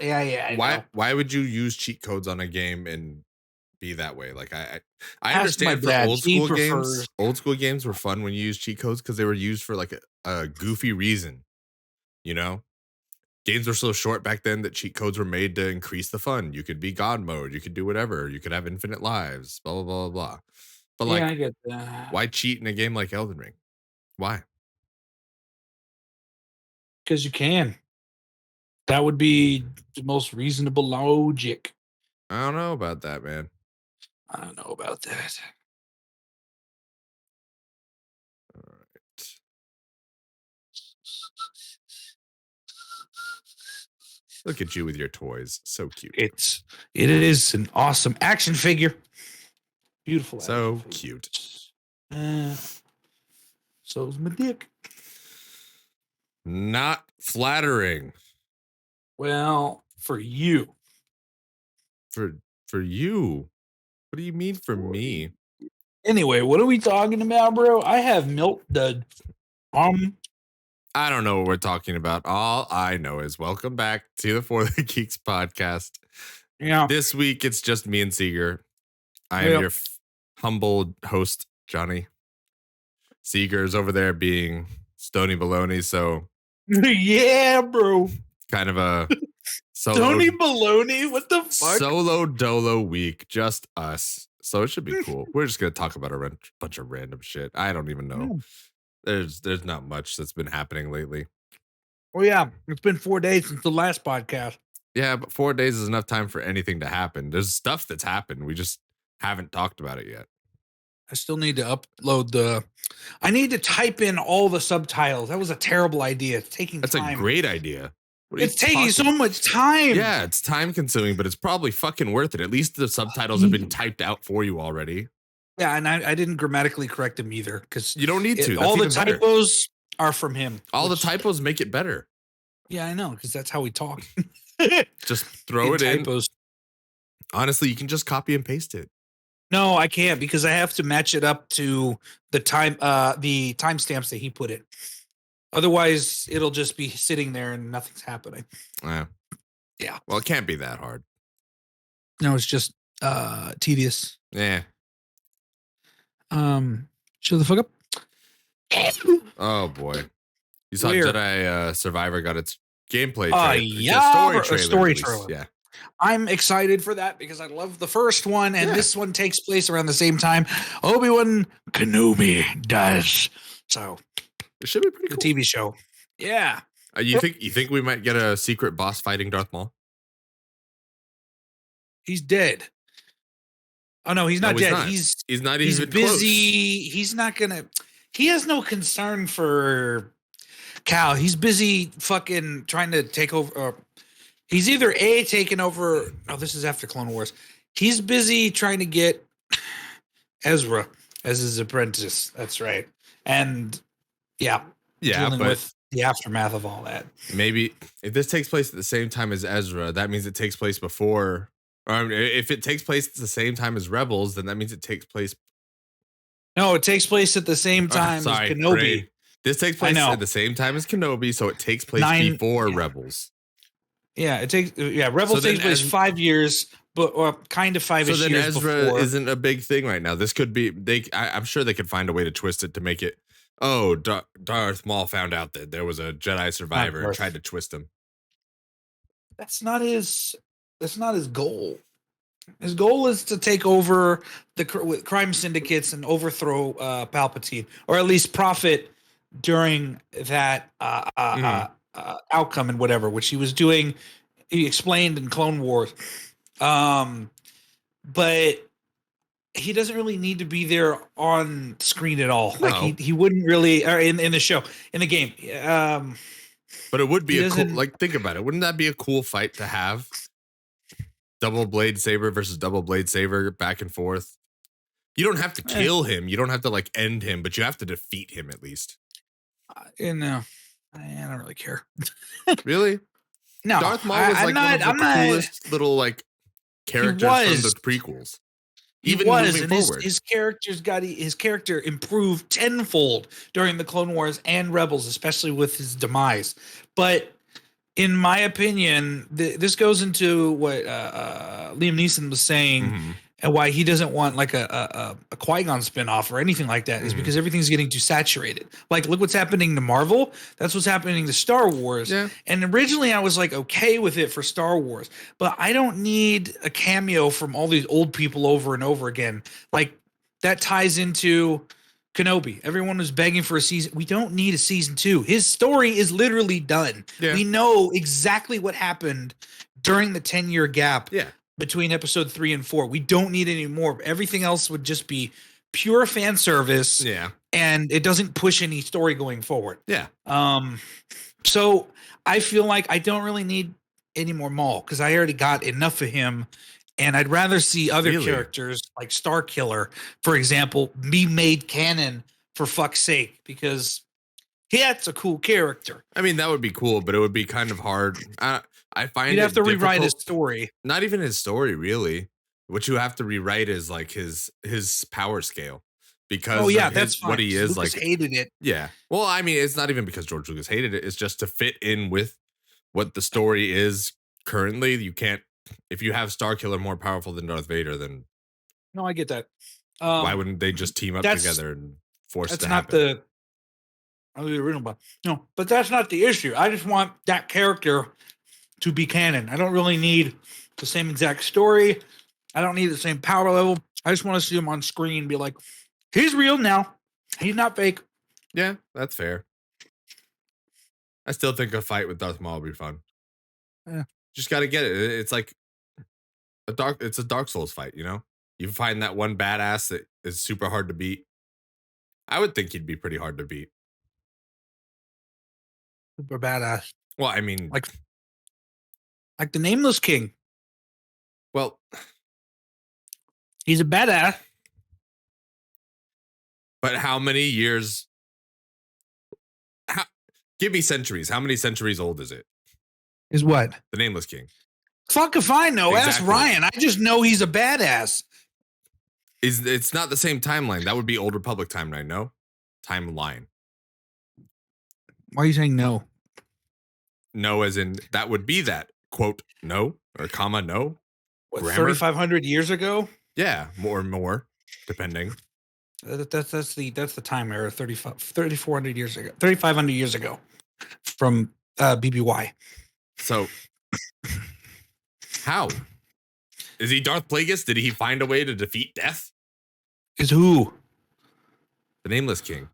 Yeah. I know. Why would you use cheat codes on a game and be that way? Like I Ask understand my for dad. old He school prefers- games. Old school games were fun when you used cheat codes because they were used for like a goofy reason. You know, games were so short back then that cheat codes were made to increase the fun. You could be God mode. You could do whatever. You could have infinite lives. Blah blah blah blah. But like, I get that. why cheat in a game like Elden Ring? Why? Because you can. That would be the most reasonable logic. I don't know about that, man. I don't know about that. All right. Look at you with your toys. So cute. It is an awesome action figure. Beautiful. So cute. So is my dick. Not flattering. Well, for you. For you. What do you mean for me? Anyway, what are we talking about, bro? I have milk dud. I don't know what we're talking about. All I know is welcome back to the For the Geeks podcast. Yeah. This week it's just me and Seger. I am your humble host, Jonny. Seger's over there being Stony Baloney, so yeah, bro. kind of a Stony Baloney? What the fuck? Solo dolo week, just us. So it should be cool. We're just gonna talk about a bunch of random shit. I don't even know. There's not much that's been happening lately. Oh yeah, it's been 4 days since the last podcast. Yeah, but 4 days is enough time for anything to happen. There's stuff that's happened. We just haven't talked about it yet. I still need to upload I need to type in all the subtitles. That was a terrible idea. It's taking That's time. a great idea. It's taking so much time. Yeah, it's time consuming, but it's probably fucking worth it. At least the subtitles have been typed out for you already. Yeah, and I didn't grammatically correct him either because you don't need to. All the typos are from him. All the typos make it better. Yeah, I know because that's how we talk. Just throw it typos. In. Honestly, you can just copy and paste it. No, I can't because I have to match it up to the timestamps that he put in. Otherwise, it'll just be sitting there and nothing's happening. Yeah. Well, it can't be that hard. No, it's just tedious. Yeah. Shut the fuck up. Oh boy. You saw Jedi Survivor got its gameplay story trailer. Yeah. I'm excited for that because I love the first one, and this one takes place around the same time Obi-Wan Kenobi does. So it should be pretty cool. The TV show. Yeah. You think we might get a secret boss fighting Darth Maul? He's dead. Oh no, he's not dead. Not. He's not even busy. Close. He's not gonna. He has no concern for Cal. He's busy fucking trying to take over. He's either taking over. Oh, this is after Clone Wars. He's busy trying to get Ezra as his apprentice. That's right. And dealing with the aftermath of all that. Maybe if this takes place at the same time as Ezra, that means it takes place before. Or if it takes place at the same time as Rebels, then that means it takes place. No, it takes place at the same time as Kenobi. Ray. This takes place at the same time as Kenobi, so it takes place before Rebels. Yeah, it takes. Yeah, Rebels takes place 5 years, or kind of 5 years. So then Ezra before. Isn't a big thing right now. This could be. I'm sure they could find a way to twist it to make it. Oh, Darth Maul found out that there was a Jedi survivor and tried to twist him. That's not his goal. His goal is to take over the crime syndicates and overthrow Palpatine, or at least profit during that outcome and whatever, which he was doing. He explained in Clone Wars, but he doesn't really need to be there on screen at all. No. Like he wouldn't really, or in the show, in the game. But it would be a cool, think about it. Wouldn't that be a cool fight to have? Double blade saber versus double blade saber, back and forth. You don't have to kill him. You don't have to end him, but you have to defeat him at least. I don't really care. Really? No. Darth Maul was one of the coolest little characters from the prequels. Even moving forward, his character improved tenfold during the Clone Wars and Rebels, especially with his demise. But in my opinion, this goes into what Liam Neeson was saying, and why he doesn't want like a Qui-Gon spinoff or anything like that, is because everything's getting too saturated. Like, look what's happening to Marvel. That's what's happening to Star Wars. Yeah. And originally I was like okay with it for Star Wars, but I don't need a cameo from all these old people over and over again. Like, that ties into Kenobi. Everyone was begging for a season. We don't need a season 2. His story is literally done. Yeah. We know exactly what happened during the 10-year gap between episode 3 and 4. We don't need any more. Everything else would just be pure fan service. Yeah. And it doesn't push any story going forward. Yeah. So I feel like I don't really need any more Maul, because I already got enough of him. And I'd rather see other characters like Starkiller, for example, be made canon, for fuck's sake, because that's a cool character. I mean, that would be cool, but it would be kind of hard. I find you'd have to difficult. Rewrite his story. Not even his story, really. What you have to rewrite is like his power scale, because that's fine. What he is. Lucas like hated it. Yeah. Well, I mean, it's not even because George Lucas hated it. It's just to fit in with what the story is currently. You can't. If you have Starkiller more powerful than Darth Vader, then no, I get that. Why wouldn't they just team up together and force it to happen? That's not the original, but no, but that's not the issue. I just want that character to be canon. I don't really need the same exact story. I don't need the same power level. I just want to see him on screen and be like, he's real now. He's not fake. Yeah, that's fair. I still think a fight with Darth Maul would be fun. Yeah. Just got to get it. It's like it's a Dark Souls fight, you know? You find that one badass that is super hard to beat. I would think he'd be pretty hard to beat. Super badass. Well, I mean, like the Nameless King. Well, he's a badass. But how many years? Give me centuries. How many centuries old is it? Is what? The Nameless King. Fuck if I know. Exactly. Ask Ryan. I just know he's a badass. It's not the same timeline. That would be Old Republic timeline, no? Timeline. Why are you saying no? No, as in that would be that quote no or comma no. What, 3,500 years ago? Yeah, more, depending. That's the time era. 3,400 years ago. 3,500 years ago, from BBY. So, how is he Darth Plagueis? Did he find a way to defeat death? Is who? The Nameless King.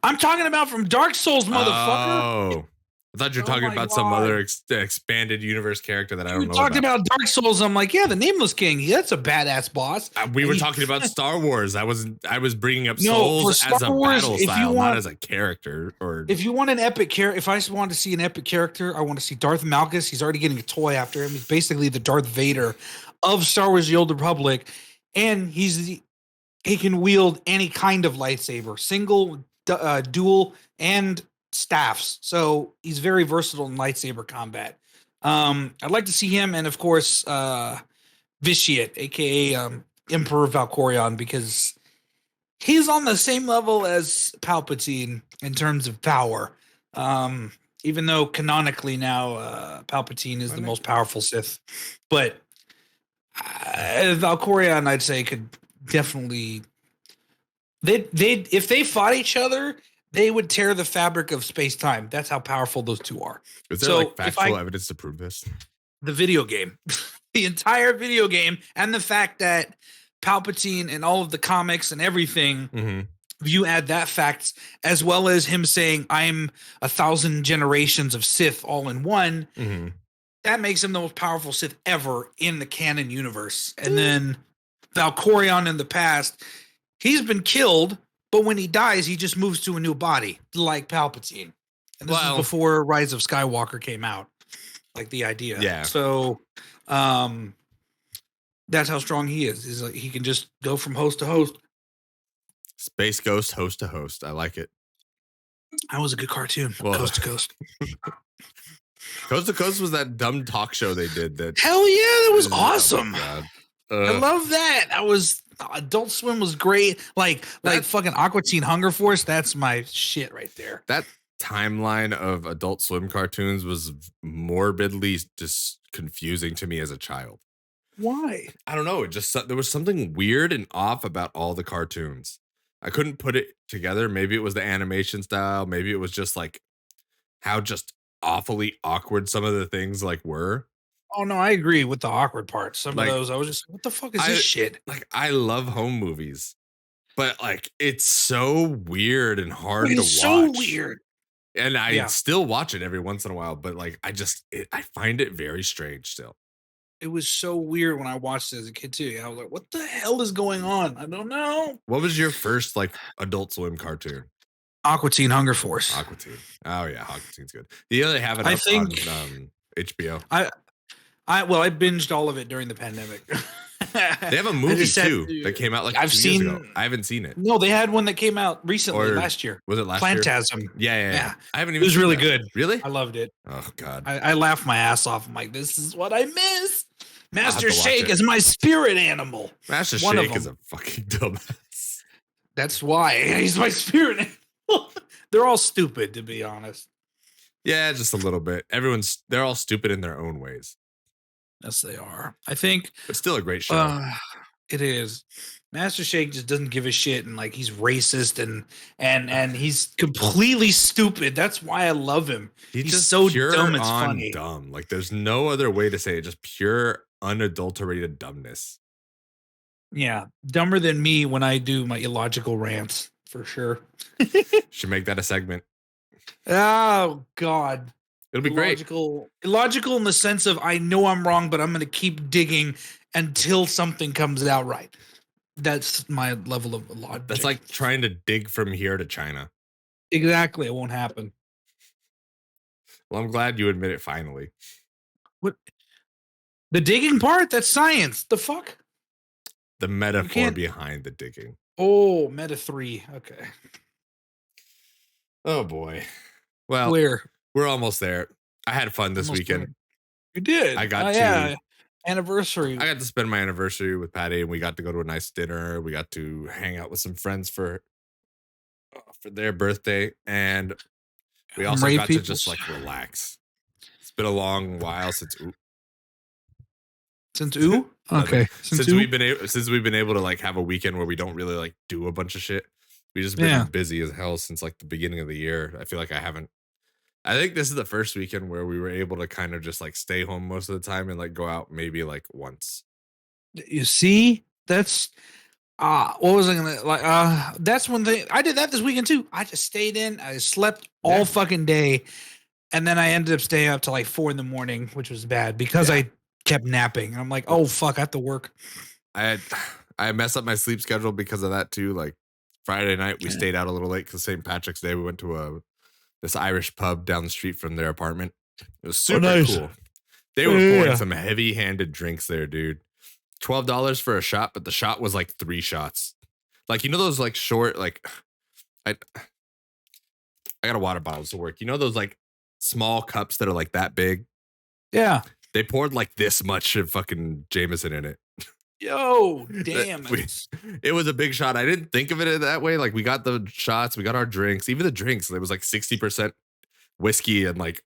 I'm talking about from Dark Souls, motherfucker. Oh, I thought you were talking about some other expanded universe character that I don't know. You talked about Dark Souls. I'm like, yeah, the Nameless King. That's a badass boss. We were talking about Star Wars. I was bringing up Souls as a battle style, not as a character. Or if you want an epic character, if I want to see an epic character, I want to see Darth Malgus. He's already getting a toy after him. He's basically the Darth Vader of Star Wars: The Old Republic, and he can wield any kind of lightsaber, single, dual, and staffs. So he's very versatile in lightsaber combat. I'd like to see him, and of course Vitiate, aka Emperor Valkorion, because he's on the same level as Palpatine in terms of power, even though canonically now Palpatine is the most powerful Sith. But Valkorion, I'd say, could definitely they if they fought each other, they would tear the fabric of space-time. That's how powerful those two are. Is there factual evidence to prove this? The video game. The entire video game, and the fact that Palpatine and all of the comics and everything, you add that fact, as well as him saying, I'm 1,000 generations of Sith all in one, that makes him the most powerful Sith ever in the canon universe. And then Valkorion in the past, he's been killed, but when he dies, he just moves to a new body, like Palpatine. And this is before Rise of Skywalker came out, like the idea. Yeah. So, that's how strong he is. Is like he can just go from host to host. Space Ghost, host to host. I like it. That was a good cartoon. Well, Coast to Coast. Coast to Coast was that dumb talk show they did. Hell yeah, that was awesome. Oh I love that. That was Adult Swim was great. Like fucking Aqua Teen Hunger Force. That's my shit right there. That timeline of Adult Swim cartoons was morbidly just confusing to me as a child. Why? I don't know. There was something weird and off about all the cartoons. I couldn't put it together. Maybe it was the animation style. Maybe it was just like how just awfully awkward some of the things like were. Oh no, I agree with the awkward part. Some Like, of those, I was just, what the fuck is this shit? Like, I love home movies, but like it's so weird and hard to watch. So weird. And I still watch it every once in a while, but like I find it very strange still. It was so weird when I watched it as a kid too. I was like, what the hell is going on? I don't know. What was your first like Adult Swim cartoon? Aqua Teen Hunger Force. Aqua Teen. Oh yeah, Aqua Teen's good. Yeah, they have it I up think on HBO. I binged all of it during the pandemic. They have a movie too that came out like 2 years ago. I haven't seen it. No, they had one that came out recently last year. Was it last Plantasm. year? Yeah. I haven't even. It was really good. Really? I loved it. Oh god. I laughed my ass off. I'm like, this is what I miss. Master Shake is my spirit animal. Master Shake is a fucking dumbass. That's why he's my spirit animal. They're all stupid, to be honest. Yeah, just a little bit. They're all stupid in their own ways. Yes, they are. I think it's still a great show. It is. Master Shake just doesn't give a shit, and like he's racist and he's completely stupid. That's why I love him. He's just so dumb. It's funny. Dumb. Like there's no other way to say it. Just pure unadulterated dumbness. Yeah, dumber than me when I do my illogical rants for sure. Should make that a segment. Oh God. It'll be great. Illogical in the sense of I know I'm wrong, but I'm going to keep digging until something comes out right. That's my level of logic. That's like trying to dig from here to China. Exactly. It won't happen. Well, I'm glad you admit it finally. What? The digging part? That's science. The fuck? The metaphor behind the digging. Oh, meta 3. Okay. Oh boy. Well, we're almost there. I had fun this weekend. There. You did. I got anniversary. I got to spend my anniversary with Patty, and we got to go to a nice dinner. We got to hang out with some friends for their birthday, and we also got to just like relax. It's been a long while since okay. Since we've been able to like have a weekend where we don't really like do a bunch of shit. We just been busy as hell since like the beginning of the year. I feel like I think this is the first weekend where we were able to kind of just like stay home most of the time and like go out maybe like once. You see, that's what was I gonna like? That's one thing I did that this weekend too. I just stayed in. I slept all fucking day, and then I ended up staying up till like 4 a.m, which was bad because I kept napping. I'm like, oh fuck, I have to work. I messed up my sleep schedule because of that too. Like Friday night, we stayed out a little late because St. Patrick's Day. We went to this Irish pub down the street from their apartment. It was super cool. They were pouring some heavy-handed drinks there, dude. $12 for a shot, but the shot was like 3 shots. Like, you know those like short, like I got a water bottle to work. You know those like small cups that are like that big? Yeah. They poured like this much of fucking Jameson in it. Yo, damn. It was a big shot. I didn't think of it that way. Like we got the shots, we got our drinks, even the drinks. It was like 60% whiskey and like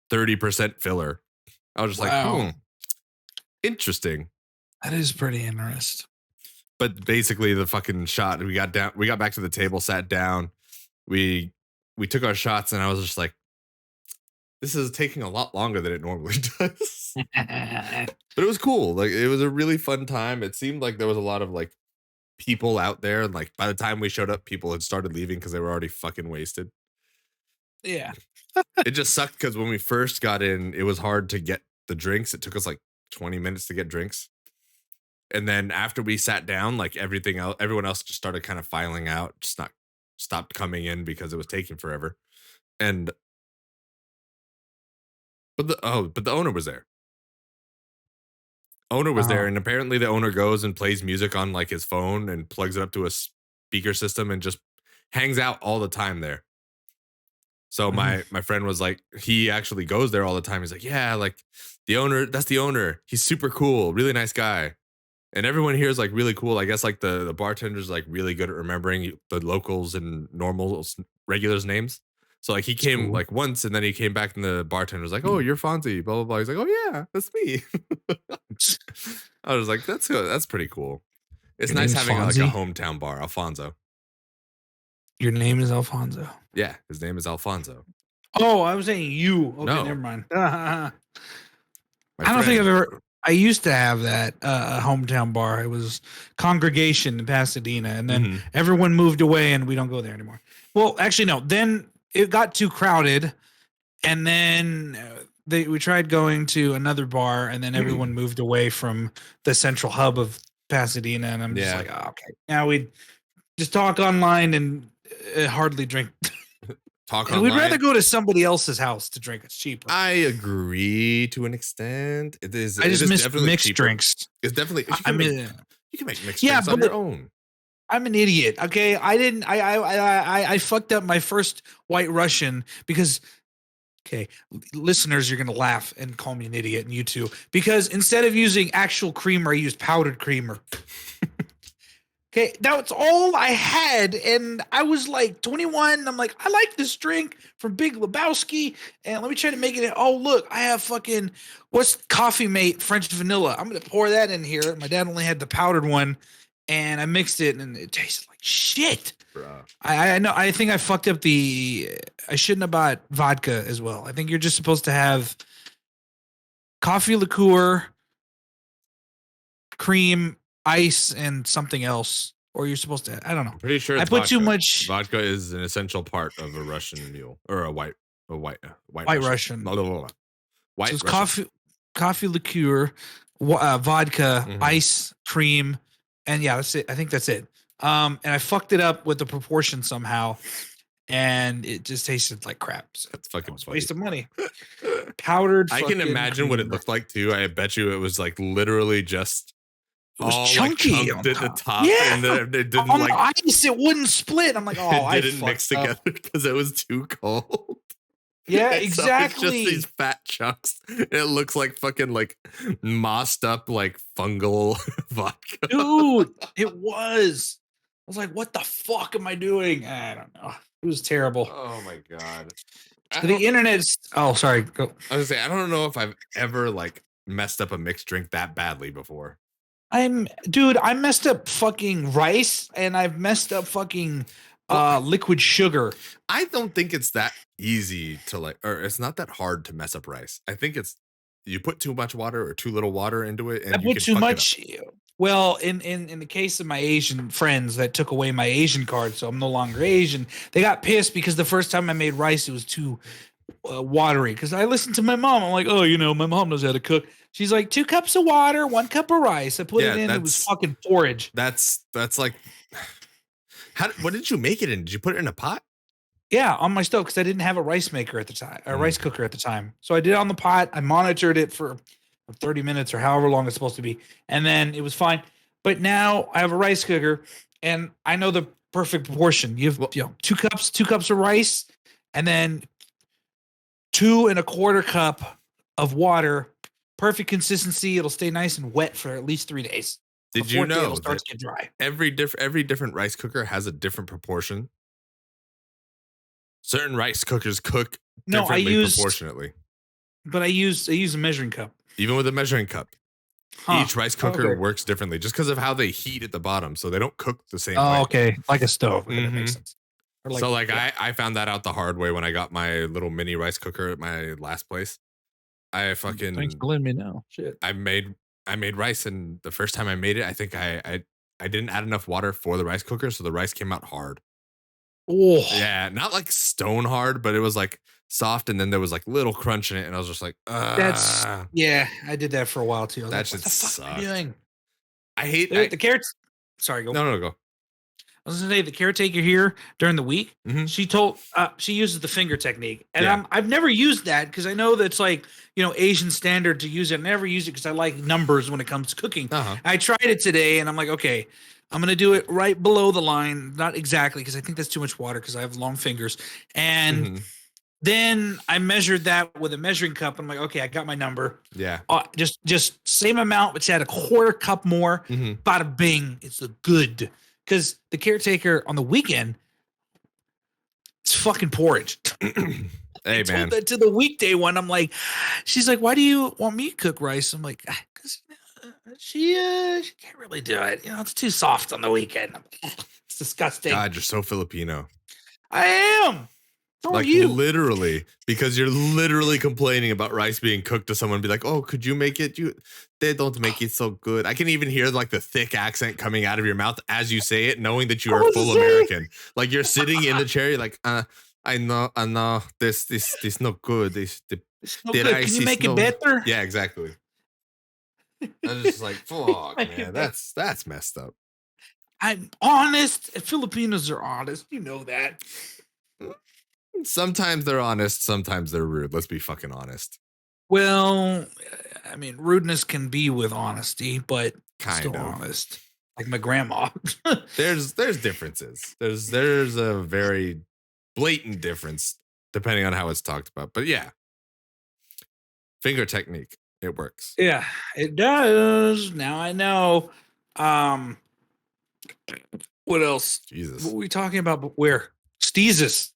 30% filler. I was just like, interesting. That is pretty interesting. But basically the fucking shot, we got back to the table, sat down. We took our shots and I was just like, this is taking a lot longer than it normally does. But it was cool. Like it was a really fun time. It seemed like there was a lot of like people out there. And like by the time we showed up, people had started leaving because they were already fucking wasted. Yeah. It just sucked because when we first got in, it was hard to get the drinks. It took us like 20 minutes to get drinks. And then after we sat down, like everyone else just started kind of filing out, stopped coming in because it was taking forever. But the owner was there. Owner was there, and apparently the owner goes and plays music on like his phone and plugs it up to a speaker system and just hangs out all the time there. So my friend was like, he actually goes there all the time. He's like, yeah, like that's the owner. He's super cool, really nice guy. And everyone here is like really cool. I guess like the bartender's like really good at remembering the locals and regulars' names. So like he came like once, and then he came back, and the bartender was like, "Oh, you're Fonzie." Blah blah blah. He's like, "Oh yeah, that's me." I was like, "That's good. That's pretty cool." It's nice having like a hometown bar, Alfonso. Your name is Alfonso. Yeah, his name is Alfonso. Oh, I was saying you. Okay, no. never mind. I don't think I've ever. I used to have that hometown bar. It was Congregation in Pasadena, and then everyone moved away, and we don't go there anymore. Well, actually, no. Then it got too crowded, and then we tried going to another bar, and then everyone moved away from the central hub of Pasadena, and I'm just like, oh, okay. Now we just talk online and hardly drink. Online. We'd rather go to somebody else's house to drink. It's cheaper. I agree to an extent. It is. I just miss mixed cheaper. Drinks. It's definitely. You can make mixed drinks on your own. I'm an idiot. Okay, I didn't. I fucked up my first White Russian because. Okay, listeners, you're gonna laugh and call me an idiot, and you too, because instead of using actual creamer, I used powdered creamer. Okay, that's all I had, and I was like 21. I'm like, I like this drink from Big Lebowski, and let me try to make it. Oh, look, I have fucking what's Coffee Mate French vanilla. I'm gonna pour that in here. My dad only had the powdered one, and I mixed it, and it tasted like shit. Bruh. I know. I think I fucked up I shouldn't have bought vodka as well. I think you're just supposed to have coffee liqueur, cream, ice, and something else, or you're supposed to. I don't know. I'm pretty sure I put too much. Vodka is an essential part of a Russian mule or a white Russian. Blah, blah, blah, blah. White so Russian. Coffee liqueur, vodka, ice, cream, and yeah, that's it. I think that's it. And I fucked it up with the proportion somehow, and it just tasted like crap. So that's fucking waste of money. Powdered. I can imagine what it looked like too. I bet you it was like literally just. It was chunky at the top. Yeah, and it didn't on ice. It wouldn't split. I'm like, oh, it didn't mix together because it was too cold. Yeah, exactly. So it's just these fat chunks. It looks like fucking like mossed up like fungal vodka. Dude, it was. I was like, what the fuck am I doing? I don't know. It was terrible. Oh my God. The internet's. Oh, sorry. Go. I was gonna say, I don't know if I've ever like messed up a mixed drink that badly before. I messed up fucking rice, and I've messed up fucking liquid sugar. I don't think it's that easy to or it's not that hard to mess up rice. I think it's you put too much water or too little water into it, and I put too much. Well, in the case of my Asian friends that took away my Asian card, so I'm no longer Asian, they got pissed because the first time I made rice, it was too watery. Because I listened to my mom. I'm like, oh, my mom knows how to cook. She's like, 2 cups of water, 1 cup of rice. I put it in. It was fucking porridge. That's like, what did you make it in? Did you put it in a pot? Yeah, on my stove because I didn't have a rice maker at the time, a rice cooker at the time. So I did it on the pot. I monitored it for 30 minutes or however long it's supposed to be. And then it was fine. But now I have a rice cooker and I know the perfect proportion. You have 2 cups of rice, and then 2 1/4 cup of water. Perfect consistency. It'll stay nice and wet for at least 3 days. Did you know it'll start to get dry? Every different rice cooker has a different proportion? Certain rice cookers cook differently proportionately. But I use a measuring cup. Even with a measuring cup. Each rice cooker works differently just because of how they heat at the bottom. So they don't cook the same way. Oh, okay. Like a stove. Okay, that makes sense. I found that out the hard way when I got my little mini rice cooker at my last place. Thanks for letting me know. Shit. I made rice, and the first time I made it, I think I didn't add enough water for the rice cooker, so the rice came out hard. Oh. Yeah, not like stone hard, but it was like soft, and then there was like little crunch in it, and I was just like, I did that for a while too. That should suck. What are you doing? I hate the carrots. Sorry, go. No, go. I was gonna say the caretaker here during the week. Mm-hmm. She uses the finger technique, and I've never used that because I know that's like Asian standard to use it. I never use it because I like numbers when it comes to cooking. I tried it today, and I'm like, okay, I'm gonna do it right below the line, not exactly because I think that's too much water because I have long fingers, and then I measured that with a measuring cup. I'm like, okay, I got my number. Yeah, just same amount, but she had a 1/4 cup more. Bada bing, it's a good. Because the caretaker on the weekend It's fucking porridge. Hey, man. That to the weekday one. I'm like, she's like, why do you want me to cook rice? I'm like, because she can't really do it. It's too soft on the weekend. It's disgusting. God, you're so Filipino. I am. So like are you. Literally, because you're literally complaining about rice being cooked to someone. Be like, oh, could you make it? They don't make it so good. I can even hear like the thick accent coming out of your mouth as you say it, knowing that you are full American. Like you're sitting in the chair, you're like, I know, this not good. This the good. Can you make it better? Yeah, exactly. I'm just like, fuck, man, that's messed up. I'm honest. Filipinos are honest. You know that. Sometimes they're honest, sometimes they're rude. Let's be fucking honest. Well, I mean, rudeness can be with honesty, but kind still of honest. Like my grandma. There's differences. There's a very blatant difference depending on how it's talked about. But yeah. Finger technique. It works. Yeah, it does. Now I know. What else? Jesus. What were we talking about? But where? Steezus.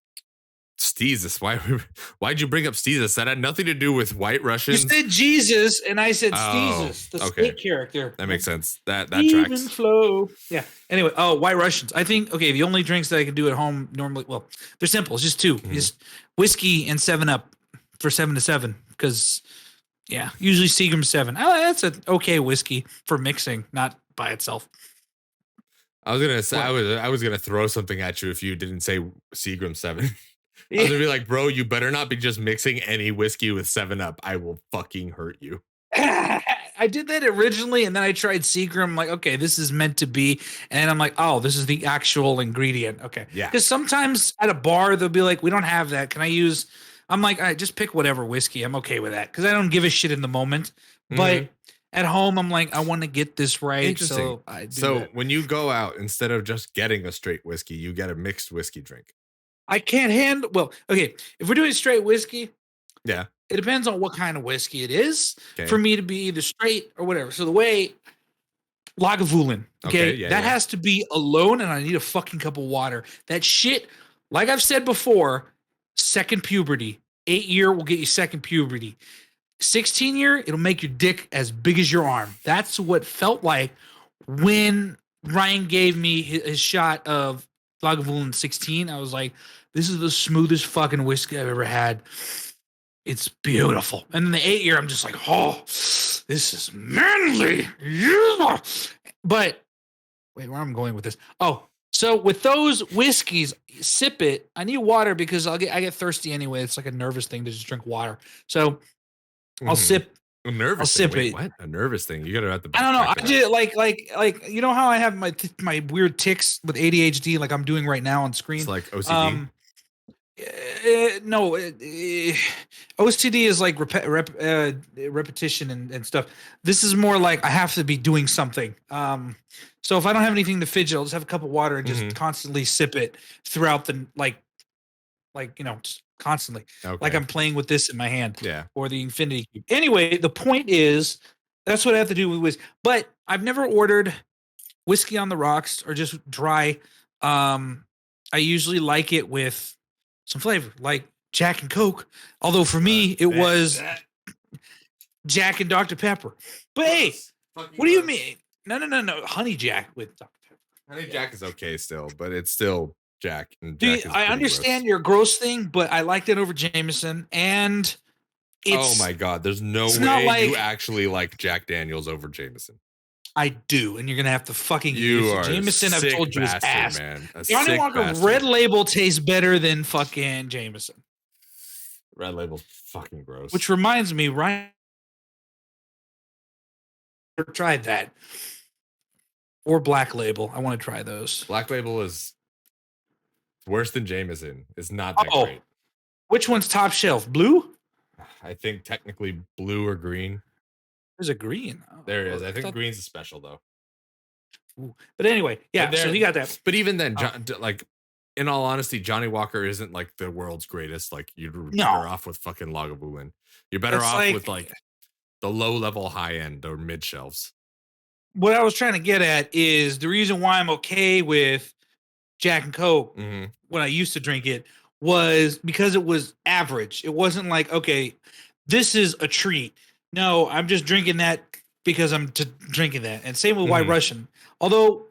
Why'd you bring up Steezus? That had nothing to do with White Russians. You said Jesus, and I said Steezus, the state character. That makes sense. That tracks. Flow. Yeah. Anyway, White Russians. I think the only drinks that I can do at home normally, well, they're simple. It's just two. Mm-hmm. Just whiskey and 7-Up for 7 to 7. Because usually Seagram 7. That's an okay whiskey for mixing, not by itself. I was gonna say I was gonna throw something at you if you didn't say Seagram 7. I was gonna be like, bro, you better not be just mixing any whiskey with 7-Up. I will fucking hurt you. I did that originally, and then I tried Seagram. I'm like, okay, this is meant to be. And I'm like, oh, this is the actual ingredient. Okay. Yeah. Because sometimes at a bar, they'll be like, we don't have that. Can I use? I'm like, all right, just pick whatever whiskey. I'm okay with that. Because I don't give a shit in the moment. Mm-hmm. But at home, I'm like, I want to get this right. Interesting. So I do so that. When you go out, instead of just getting a straight whiskey, you get a mixed whiskey drink. I can't handle. Well, okay. If we're doing straight whiskey, yeah, it depends on what kind of whiskey it is for me to be either straight or whatever. So the way Lagavulin, that has to be alone, and I need a fucking cup of water. That shit, like I've said before, second puberty. 8-year will get you second puberty. 16-year, it'll make your dick as big as your arm. That's what felt like when Ryan gave me his shot of Lagavulin 16. I was like, this is the smoothest fucking whiskey I've ever had. It's beautiful. And then the 8-year, I'm just like, oh, this is manly. Yeah. But wait, where am I going with this? Oh, so with those whiskeys, sip it. I need water because I get thirsty anyway. It's like a nervous thing to just drink water. So I'll sip. A nervous thing. Wait, what? A nervous thing? You got to have the. I don't know. I did like you know how I have my weird tics with ADHD, like I'm doing right now on screen. It's like OCD. No, OCD is like repetition and stuff. This is more like I have to be doing something. So if I don't have anything to fidget, I'll just have a cup of water and just constantly sip it throughout the just constantly. Okay. Like I'm playing with this in my hand. Yeah. Or the infinity cube. Anyway, the point is that's what I have to do with whiskey. But I've never ordered whiskey on the rocks or just dry. I usually like it with some flavor, like Jack and Coke. Although for me, it was Jack and Dr. Pepper. But hey, what do you mean? No. Honey Jack with Dr. Pepper. Honey Jack is okay still, but it's still Jack. And Jack I understand your gross thing, but I liked it over Jameson. And oh my God, there's no way you actually like Jack Daniels over Jameson. I do, and you're gonna have to fucking use it. Jameson. I've told you his ass. Man. Johnny Walker Red Label tastes better than fucking Jameson. Red Label's fucking gross. Which reminds me, Ryan tried that. Or Black Label. I want to try those. Black Label is worse than Jameson. It's not that great. Which one's top shelf? Blue? I think technically blue or green. There's a green. There is. I think green's a special though. Ooh. But anyway, yeah. So he got that. But even then, like in all honesty, Johnny Walker isn't like the world's greatest. Like you're better off with fucking Lagavulin. You're better off with like the low level, high end or mid shelves. What I was trying to get at is the reason why I'm okay with Jack and Coke when I used to drink it was because it was average. It wasn't like, okay, this is a treat. No, I'm just drinking that because I'm drinking that. And same with White Russian. Although,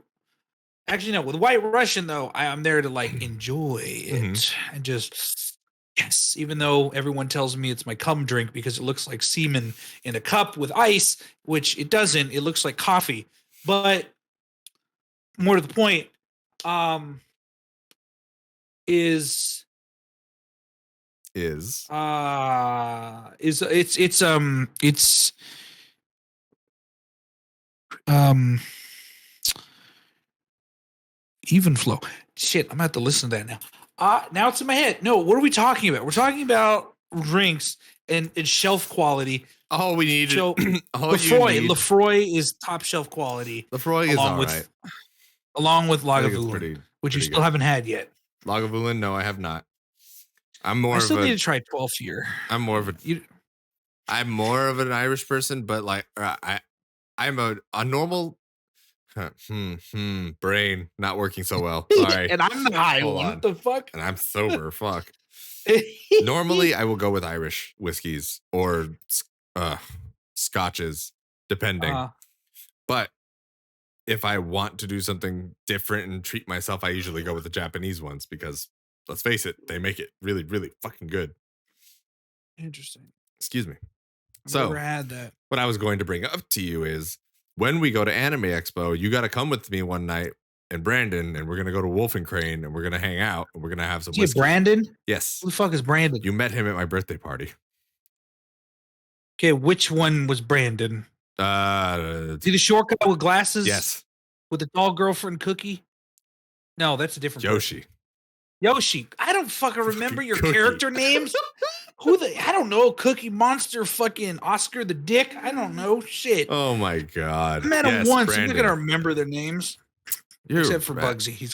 actually, no, with White Russian, though, I'm there to like enjoy it and just, yes, even though everyone tells me it's my cum drink because it looks like semen in a cup with ice, which it doesn't. It looks like coffee. But more to the point, is it's even flow. Shit, I'm gonna have to listen to that now. Now it's in my head. No, what are we talking about? We're talking about drinks and shelf quality. All we need so Lefroy is top shelf quality. Lefroy is all right. Along with Lagavulin, which you still haven't had yet. Lagavulin, no, I have not. I still need to try 12 year. I'm more of an Irish person, but like I'm a normal brain not working so well. Sorry. And I'm the high one. What the fuck? And I'm sober. Fuck. Normally I will go with Irish whiskeys or scotches, depending. But if I want to do something different and treat myself, I usually go with the Japanese ones because, let's face it, they make it really, really fucking good. Interesting. Excuse me. I've never had that. What I was going to bring up to you is when we go to Anime Expo, you got to come with me one night and Brandon, and we're going to go to Wolf and Crane and we're going to hang out and we're going to have some whiskey. Brandon? Yes. Who the fuck is Brandon? You met him at my birthday party. Okay, which one was Brandon? See the short guy with glasses? Yes. With the tall girlfriend Cookie? No, that's a different Yoshi. Person. Yoshi. I don't fucking remember your character names. I don't know. Cookie Monster, fucking Oscar the Dick. I don't know. Shit. Oh my God. I met him once. Brandon. I'm not gonna remember their names. Except for Bugsy.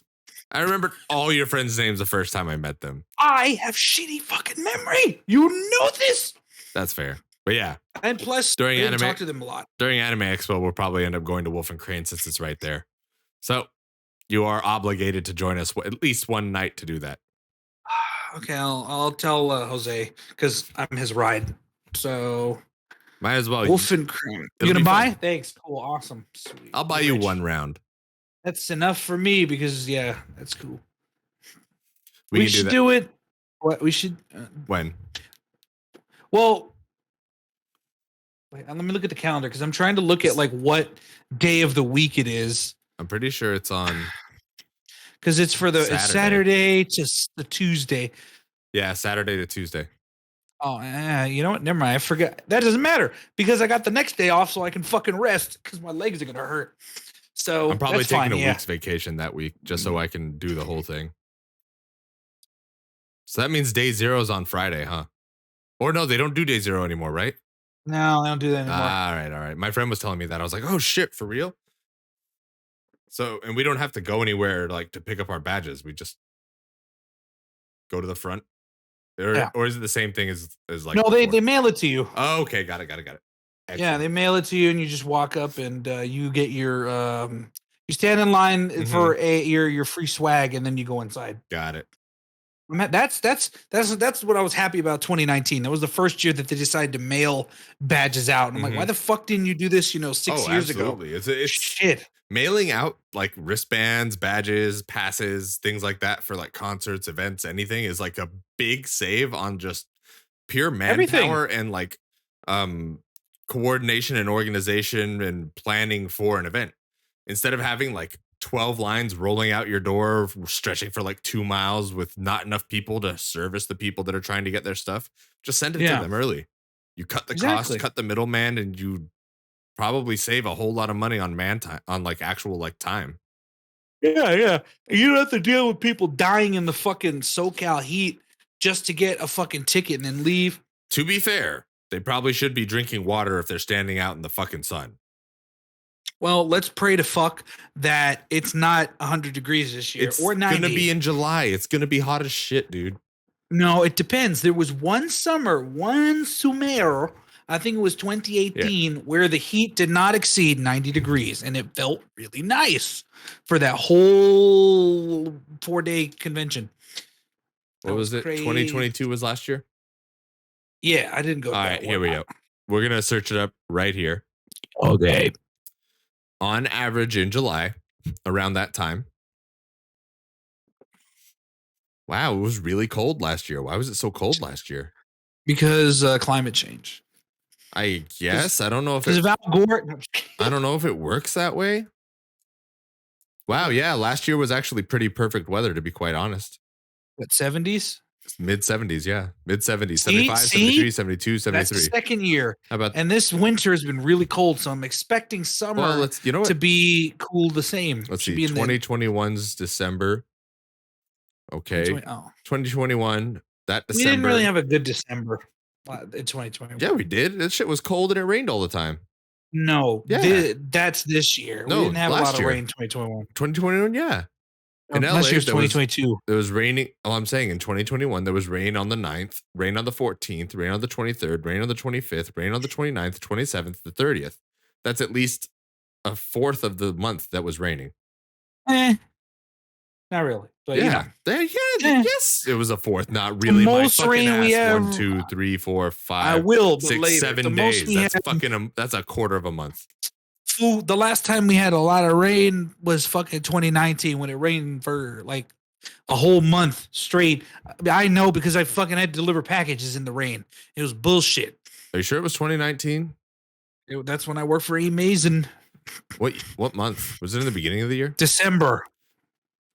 I remembered all your friends' names the first time I met them. I have shitty fucking memory. You know this. That's fair. But yeah. And plus, during anime, talk to them a lot. During Anime Expo, we'll probably end up going to Wolf and Crane since it's right there. So you are obligated to join us at least one night to do that. Okay, I'll tell Jose because I'm his ride. So might as well. Wolf and Crane. You gonna buy? Fun. Thanks. Cool. Awesome. Sweet. I'll buy you one round. That's enough for me because that's cool. We should do it. What we should? When? Well, wait, let me look at the calendar because I'm trying to look at like what day of the week it is. I'm pretty sure it's on. Because it's for it's Saturday to the Tuesday. Yeah, Saturday to Tuesday. Oh, you know what? Never mind. I forgot. That doesn't matter because I got the next day off so I can fucking rest because my legs are going to hurt. So I'm probably taking a week's vacation that week just so I can do the whole thing. So that means day 0 is on Friday, huh? Or no, they don't do day 0 anymore, right? No, I don't do that anymore. All right. My friend was telling me that. I was like, oh shit, for real? So, and we don't have to go anywhere like to pick up our badges. We just go to the front. Or is it the same thing as like? No, they mail it to you. Oh, okay. Got it. Excellent. Yeah, they mail it to you and you just walk up and you get your you stand in line for your free swag and then you go inside. Got it. That's what I was happy about 2019. That was the first year that they decided to mail badges out. And I'm like, why the fuck didn't you do this, 6 years ago? It's shit. Mailing out like wristbands, badges, passes, things like that for like concerts, events, anything is like a big save on just pure manpower and like coordination and organization and planning for an event. Instead of having like 12 lines rolling out your door, stretching for like 2 miles with not enough people to service the people that are trying to get their stuff, just send it to them early. You cut the cost, cut the middleman, and you probably save a whole lot of money on man time, on like actual like time. Yeah. You don't have to deal with people dying in the fucking SoCal heat just to get a fucking ticket and then leave. To be fair, they probably should be drinking water if they're standing out in the fucking sun. Well, let's pray to fuck that it's not 100 degrees this year or 90. It's going to be in July. It's going to be hot as shit, dude. No, it depends. There was one summer, I think it was 2018, where the heat did not exceed 90 degrees, and it felt really nice for that whole 4-day convention. What was it? 2022 was last year? Yeah, I didn't go. All right, here we go. We're going to search it up right here. Okay. On average in July, around that time. Wow, it was really cold last year. Why was it so cold last year? Because climate change. I guess. I don't know if it, Al Gore. I don't know if it works that way. Wow, yeah, last year was actually pretty perfect weather, to be quite honest. What, 70s? Mid 70s, yeah. Mid 70s, 75, 73, 72, 73. That's the second year. How about, and this winter has been really cold, so I'm expecting summer to be cool the same. Let's see, 2021's December. Okay. 2021, that December. We didn't really have a good December in 2021. Yeah, we did. That shit was cold and it rained all the time. No, that's this year. We didn't have a lot of rain in 2021. 2021, yeah. In LA, last year's 2022. There was raining. Oh, I'm saying in 2021, there was rain on the 9th, rain on the 14th, rain on the 23rd, rain on the 25th, rain on the 29th, 27th, the 30th. That's at least a fourth of the month that was raining. Not really. But yes, it was a fourth. Not really. The most rain we have. 1, 2, 3, 4, 5. I will, 6, later. 7 days. That's fucking. That's a quarter of a month. The last time we had a lot of rain was fucking 2019 when it rained for like a whole month straight. I know because I fucking had to deliver packages in the rain. It was bullshit. Are you sure it was 2019? That's when I worked for Amazon. What month? Was it in the beginning of the year? December.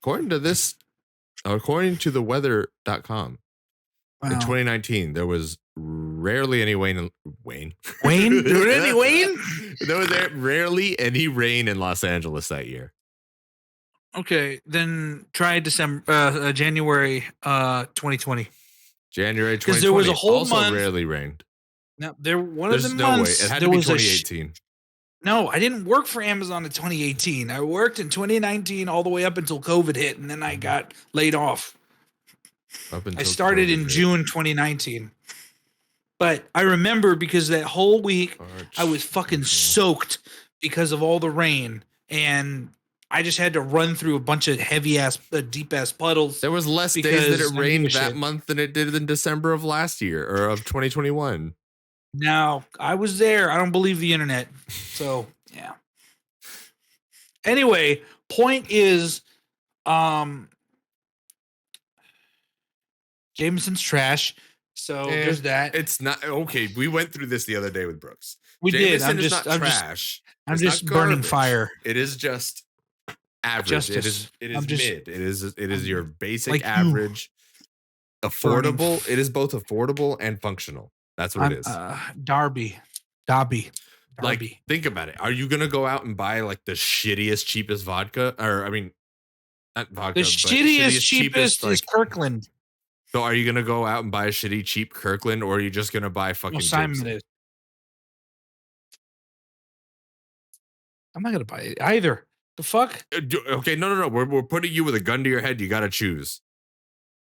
According to the weather.com, in 2019, there was rarely any rain. Wayne? There was any Wayne? There was rarely any rain in Los Angeles that year. Okay, then try January 2020. January 2020. Because there was a whole also month. rarely rained. Now, there's no months. Way. It had to be 2018. No, I didn't work for Amazon in 2018. I worked in 2019 all the way up until COVID hit, and then I got laid off. I started in June 2019. But I remember because that whole week I was fucking soaked because of all the rain, and I just had to run through a bunch of deep ass puddles. There was less days that it rained that month than it did in December of last year or of 2021. Now, I was there. I don't believe the internet. So, yeah. Anyway, point is, Jameson's trash. So there's that. It's not okay. We went through this the other day with Brooks. We did. I'm just burning fire. It is just average. It is mid. It is your basic average. Affordable. It is both affordable and functional. That's what it is. Darby. Like, think about it. Are you gonna go out and buy like the shittiest, cheapest vodka? Or I mean, not vodka. The shittiest, cheapest is Kirkland. So are you gonna go out and buy a shitty, cheap Kirkland, or are you just gonna buy fucking Simon is. I'm not gonna buy it either. The fuck? Okay, no. We're putting you with a gun to your head. You gotta choose.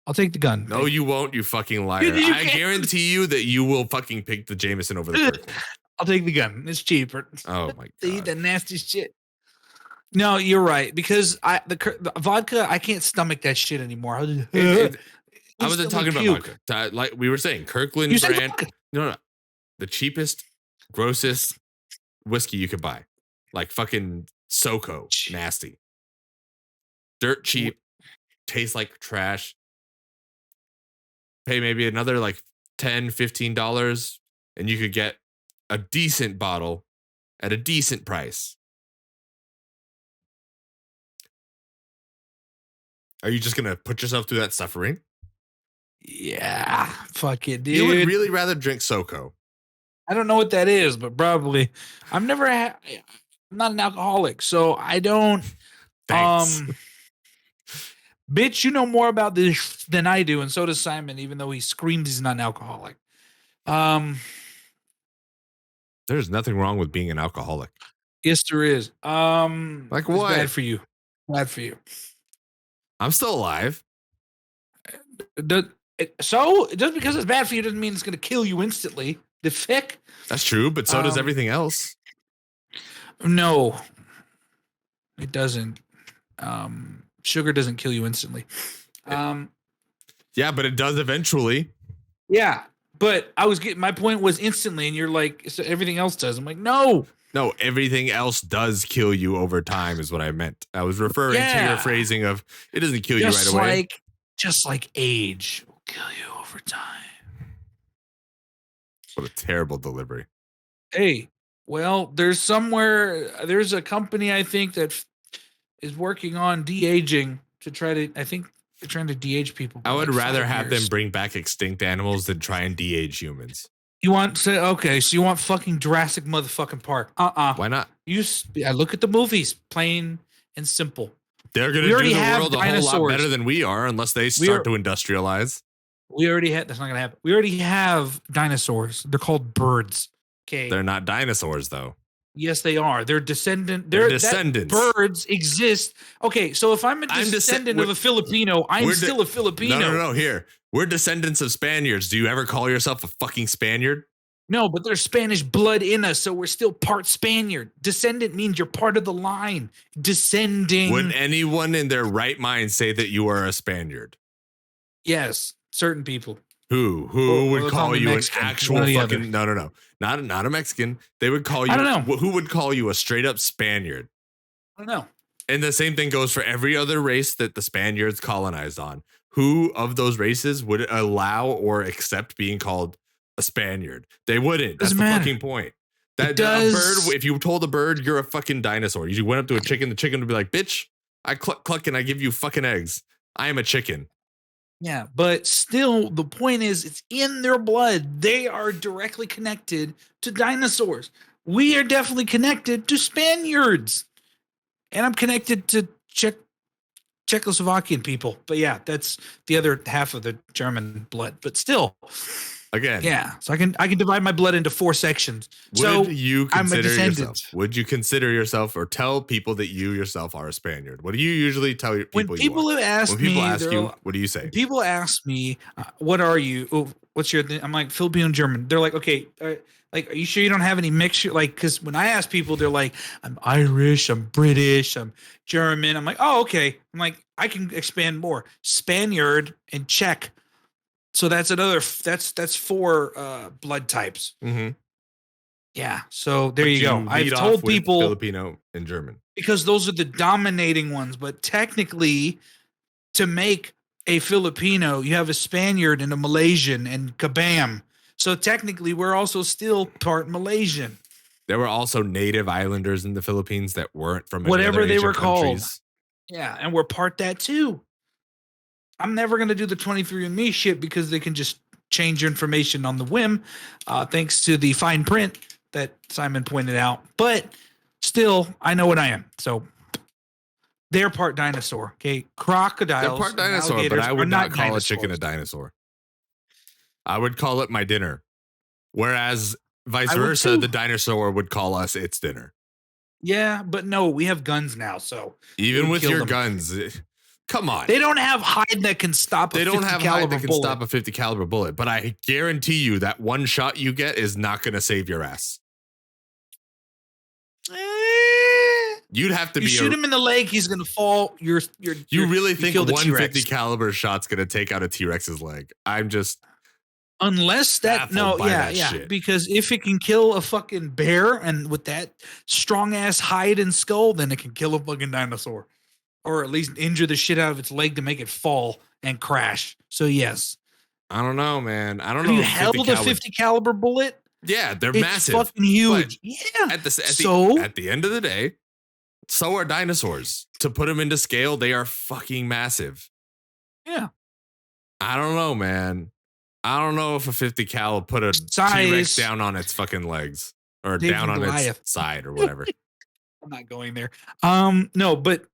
I'll take the gun. No, you won't, you fucking liar. I guarantee you that you will fucking pick the Jameson over the Kirkland. I'll take the gun. It's cheaper. Oh my god. They eat that nasty shit. No, you're right. Because the vodka, I can't stomach that shit anymore. I wasn't talking about vodka. Like we were saying, Kirkland brand. No. The cheapest, grossest whiskey you could buy. Like fucking SoCo. Nasty. Dirt cheap. Tastes like trash. Pay maybe another like $10, $15, and you could get a decent bottle at a decent price. Are you just going to put yourself through that suffering? Yeah, fuck it, dude. You would really rather drink SoCo. I don't know what that is, but probably. I'm not an alcoholic, so I don't. Thanks. Bitch, you know more about this than I do, and so does Simon, even though he screams he's not an alcoholic. There's nothing wrong with being an alcoholic. Yes, there is. Like what? Bad for you. Bad for you. I'm still alive. So, just because it's bad for you doesn't mean it's going to kill you instantly. The fick? That's true, but so does everything else. No, it doesn't. Sugar doesn't kill you instantly. Yeah, Yeah, but it does eventually. Yeah, but my point was instantly, and you're like, so everything else does. I'm like, no, everything else does kill you over time, is what I meant. I was referring to your phrasing of it doesn't kill you right away. Just like age will kill you over time. What a terrible delivery. Hey, well, there's a company I think that is working on de-aging to try to. I think they're trying to de-age people. I would rather have them bring back extinct animals than try and de-age humans. You want so you want fucking Jurassic motherfucking Park? Why not? I look at the movies, plain and simple. They're gonna do the world a whole lot better than we are, unless they start to industrialize. We already had. That's not gonna happen. We already have dinosaurs. They're called birds. Okay, they're not dinosaurs though. Yes, they are. They're descendants. Birds exist. Okay, so if I'm a descendant of a Filipino, I'm still a Filipino. No. Here, we're descendants of Spaniards. Do you ever call yourself a fucking Spaniard? No, but there's Spanish blood in us, so we're still part Spaniard. Descendant means you're part of the line. Descending. Would anyone in their right mind say that you are a Spaniard? Yes, certain people. Who would call you an actual fucking no, not a Mexican. They would call you. I don't know. Who would call you a straight up Spaniard? I don't know. And the same thing goes for every other race that the Spaniards colonized on. Who of those races would allow or accept being called a Spaniard? They wouldn't. That's the fucking point. That bird. If you told a bird you're a fucking dinosaur, you went up to a chicken, the chicken would be like, "Bitch, I cluck and I give you fucking eggs. I am a chicken." Yeah, but still, the point is, it's in their blood. They are directly connected to dinosaurs. We are definitely connected to Spaniards. And I'm connected to Czechoslovakian people. But yeah, that's the other half of the German blood. But still, again, yeah. So I can divide my blood into 4 sections. Would you consider yourself? Would you consider yourself or tell people that you yourself are a Spaniard? What do you usually tell people? When people ask you, what do you say? People ask me, "What are you? Oh, what's your?" I'm like Filipino German. They're like, "Okay, like, are you sure you don't have any mixture?" Like, because when I ask people, they're like, "I'm Irish, I'm British, I'm German." I'm like, "Oh, okay." I'm like, I can expand more. Spaniard and Czech. So that's 4 blood types. Mm-hmm. Yeah. So there you go. I've told people Filipino and German because those are the dominating ones. But technically, to make a Filipino, you have a Spaniard and a Malaysian and kabam. So technically, we're also still part Malaysian. There were also native islanders in the Philippines that weren't from whatever they were countries. Called. Yeah, and we're part that too. I'm never going to do the 23andMe shit because they can just change your information on the whim, thanks to the fine print that Simon pointed out. But still, I know what I am. So they're part dinosaur. Okay, crocodiles. They're part dinosaur, but I would not call a chicken a dinosaur. I would call it my dinner. Whereas vice versa, the dinosaur would call us its dinner. Yeah, but no, we have guns now. So even with your guns. Come on. They don't have hide that can stop a 50 caliber bullet. Stop a 50 caliber bullet, but I guarantee you that one shot you get is not going to save your ass. You'd have to shoot him in the leg, he's going to fall. You really think 150 caliber shot's going to take out a T-Rex's leg? I'm just unless that shit. Because if it can kill a fucking bear and with that strong ass hide and skull, then it can kill a fucking dinosaur. Or at least injure the shit out of its leg to make it fall and crash. So yes. I don't know, man. I don't know. You held a 50 caliber bullet? Yeah, they're massive. It's fucking huge. Yeah. At the end of the day, so are dinosaurs. To put them into scale, they are fucking massive. Yeah. I don't know, man. I don't know if a 50 cal will put a T-Rex down on its fucking legs or down on its side or whatever. I'm not going there. No, but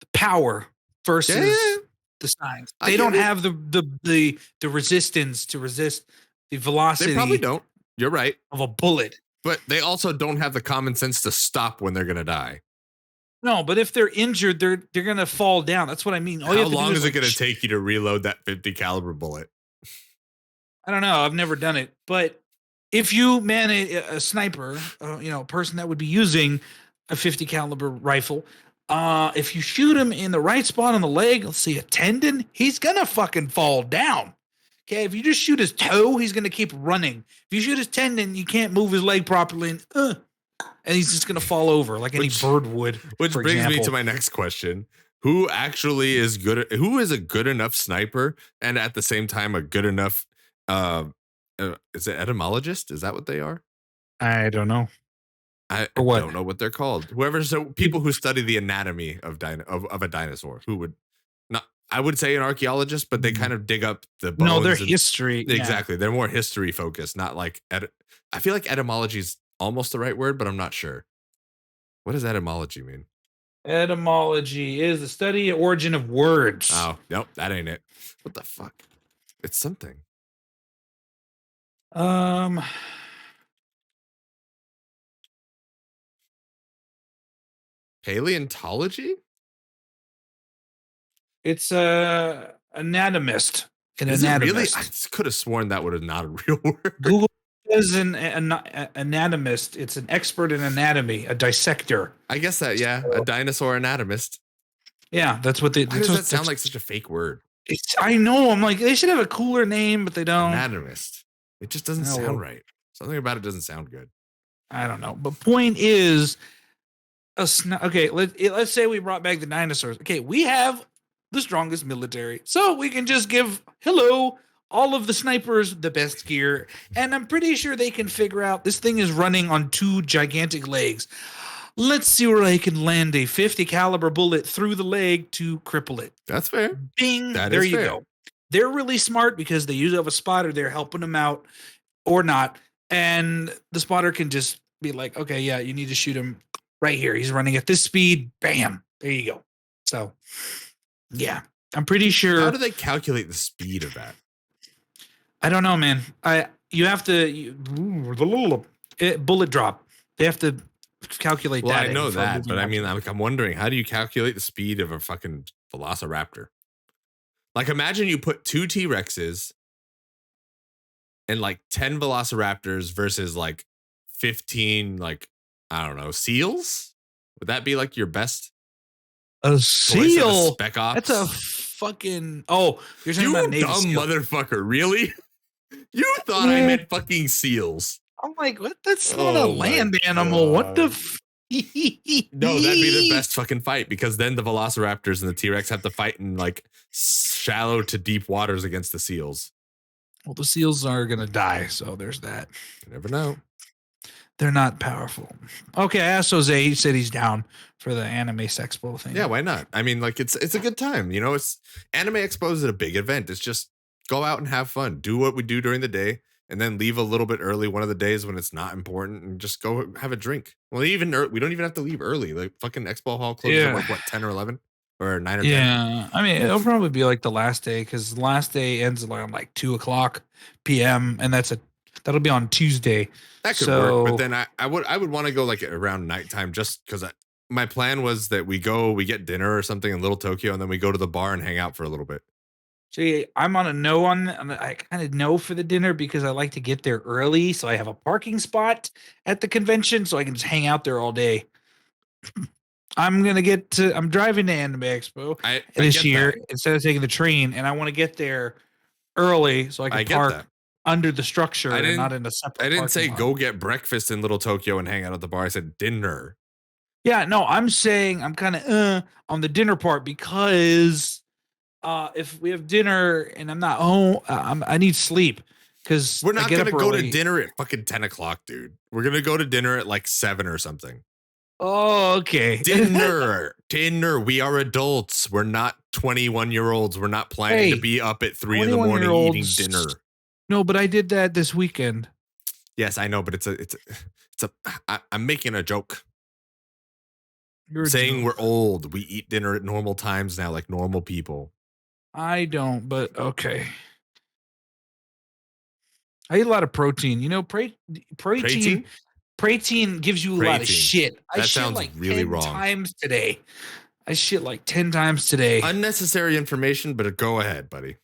the power versus the size. They don't have the resistance to resist the velocity. They probably don't. You're right. Of a bullet. But they also don't have the common sense to stop when they're going to die. No, but if they're injured, they're going to fall down. That's what I mean. How long is it going to take you to reload that 50 caliber bullet? I don't know. I've never done it. But if you man a sniper, a person that would be using a 50 caliber rifle, If you shoot him in the right spot on the leg, let's see a tendon, he's gonna fucking fall down. Okay, if you just shoot his toe, he's gonna keep running. If you shoot his tendon, you can't move his leg properly, and he's just gonna fall over like any bird would. Which brings me to my next question: Who actually is good? Who is a good enough sniper, and at the same time a good enough? Is it etymologist? Is that what they are? I don't know. I don't know what they're called. People who study the anatomy of a dinosaur. Who would not? I would say an archaeologist, but they kind of dig up the bones. No, they're history. Exactly, they're more history focused, not like. I feel like etymology is almost the right word, but I'm not sure. What does etymology mean? Etymology is the study of origin of words. Oh, nope, that ain't it. What the fuck? It's something. Paleontology? It's anatomist. Is it really? I could have sworn that would have not a real word. Google is an anatomist. It's an expert in anatomy, a dissector. I guess that, yeah, a dinosaur anatomist. Yeah, that's what they. Why does that sound like such a fake word? I know. I'm like, they should have a cooler name, but they don't. Anatomist. It just doesn't sound right. Something about it doesn't sound good. I don't know. But point is, okay, let's say we brought back the dinosaurs. Okay, we have the strongest military, so we can just give all of the snipers the best gear, and I'm pretty sure they can figure out this thing is running on 2 gigantic legs. Let's see where I can land a 50 caliber bullet through the leg to cripple it. That's fair. Bing. There you go. They're really smart because they usually have a spotter there helping them out or not. And the spotter can just be like, okay, yeah, you need to shoot him right here. He's running at this speed. Bam. There you go. So, yeah, I'm pretty sure. How do they calculate the speed of that? I don't know, man. You have to bullet drop. They have to calculate that. I know that, but I mean, I'm wondering, how do you calculate the speed of a fucking velociraptor? Like, imagine you put 2 T-Rexes and like 10 velociraptors versus like 15, like, I don't know, seals? Would that be like your best? A seal? Spec Ops? That's a fucking. Oh, you're talking about Navy dumb seal. Motherfucker, really? You thought I meant fucking seals. I'm like, what? That's not a land animal. What the? No, that'd be the best fucking fight, because then the velociraptors and the T-Rex have to fight in like shallow to deep waters against the seals. Well, the seals are gonna die, so there's that. You never know. They're not powerful. Okay, I asked Jose. He said he's down for the Anime Expo thing. Yeah, why not? I mean, like, it's a good time. You know, it's Anime Expo is a big event. It's just go out and have fun. Do what we do during the day, and then leave a little bit early one of the days when it's not important, and just go have a drink. Well, we don't even have to leave early. Like, fucking Expo Hall closes at like, what, 10 or 11? Or 9 or 10? Yeah, I mean, it'll probably be like the last day, because the last day ends around like 2:00 p.m. and that'll be on Tuesday. That could work, but then I would want to go like around nighttime, just because my plan was that we get dinner or something in Little Tokyo, and then we go to the bar and hang out for a little bit. See, I'm on a no on. I kind of know for the dinner because I like to get there early, so I have a parking spot at the convention, so I can just hang out there all day. I'm driving to Anime Expo this year instead of taking the train, and I want to get there early so I can park under the structure and not in a separate. I didn't say go get breakfast in Little Tokyo and hang out at the bar. I said dinner. Yeah, no, I'm saying I'm kind of on the dinner part, because if we have dinner and I'm not home, I need sleep, because we're not gonna go to dinner at fucking 10 o'clock, dude. We're gonna go to dinner at like 7 or something. Oh, okay. Dinner. We are adults. We're not 21-year-olds. We're not planning to be up at 3 in the morning eating dinner. No, but I did that this weekend. Yes, I know, but I'm making a joke. You're saying we're old. We eat dinner at normal times now, like normal people. I don't, but okay. I eat a lot of protein. You know, protein gives you a lot of shit. That sounds like really wrong. Times today. I shit like 10 times today. Unnecessary information, but go ahead, buddy.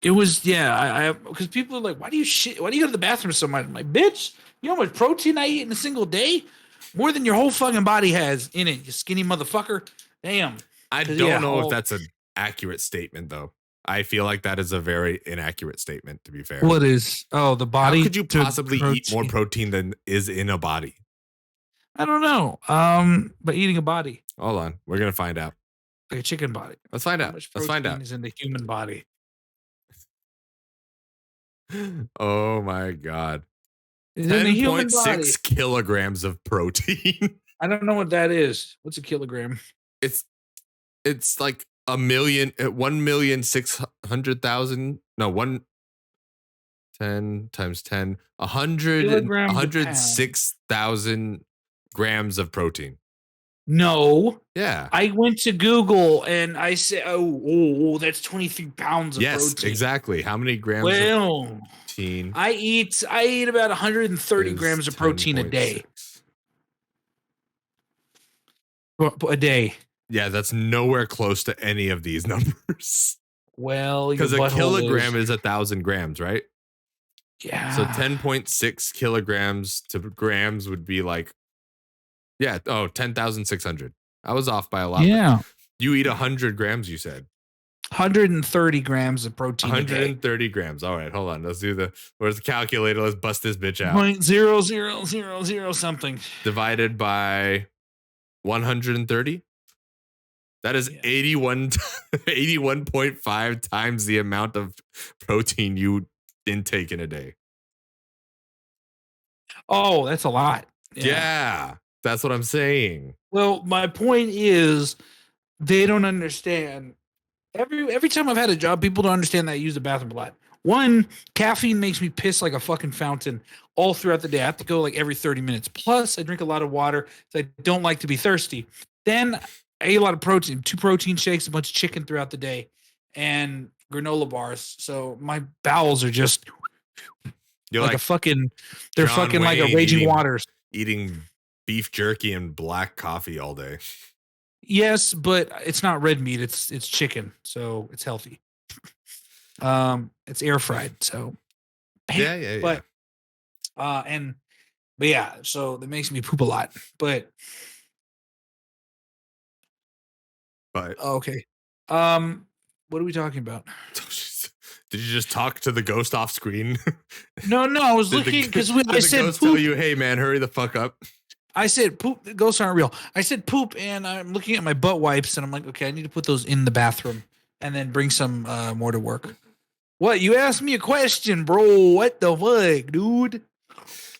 It was, yeah, because people are like, why do you go to the bathroom so much? I'm like, bitch, you know how much protein I eat in a single day? More than your whole fucking body has in it, you skinny motherfucker. Damn. I don't know if that's an accurate statement, though. I feel like that is a very inaccurate statement, to be fair. What is? Oh, the body. How could you possibly eat more protein than is in a body? I don't know. But eating a body. Hold on. We're going to find out. Like a chicken body. Let's find out. Let's find out. Is in the human body. Oh my God. Is in the human body. 10.6 kilograms of protein. I don't know what that is. What's a kilogram? It's like 1,600,000. No, 10 times 10, 106,000 grams of protein. No. Yeah. I went to Google and I said, oh, that's 23 pounds of protein. Yes, exactly. How many grams of protein? I eat about 130 grams of protein a day. A day. Yeah, that's nowhere close to any of these numbers. Well, because a kilogram is 1,000 grams, right? Yeah. So 10.6 kilograms to grams would be like, 10,600. I was off by a lot. Yeah. You eat 100 grams, you said. 130 grams of protein. 130 grams. All right, hold on. Let's do where's the calculator? Let's bust this bitch out. 0.0000 something. Divided by 130. That is 81.5 times the amount of protein you intake in a day. Oh, that's a lot. Yeah, that's what I'm saying. Well, my point is they don't understand. Every time I've had a job, people don't understand that I use the bathroom a lot. One, caffeine makes me piss like a fucking fountain all throughout the day. I have to go like every 30 minutes. Plus, I drink a lot of water, so I don't like to be thirsty. Then I ate a lot of protein, 2 protein shakes, a bunch of chicken throughout the day, and granola bars. So my bowels are just like a fucking, they're John fucking Wayne, like a raging waters. Eating beef jerky and black coffee all day. Yes, but it's not red meat. It's chicken, so it's healthy. It's air fried, so yeah. But yeah, so that makes me poop a lot. But okay. What are we talking about? Did you just talk to the ghost off screen? No, I was looking because I said ghost tell you, hey man, hurry the fuck up. I said poop. The ghosts aren't real. I said poop, and I'm looking at my butt wipes, and I'm like, okay, I need to put those in the bathroom, and then bring some more to work. What? You asked me a question, bro. What the fuck, dude?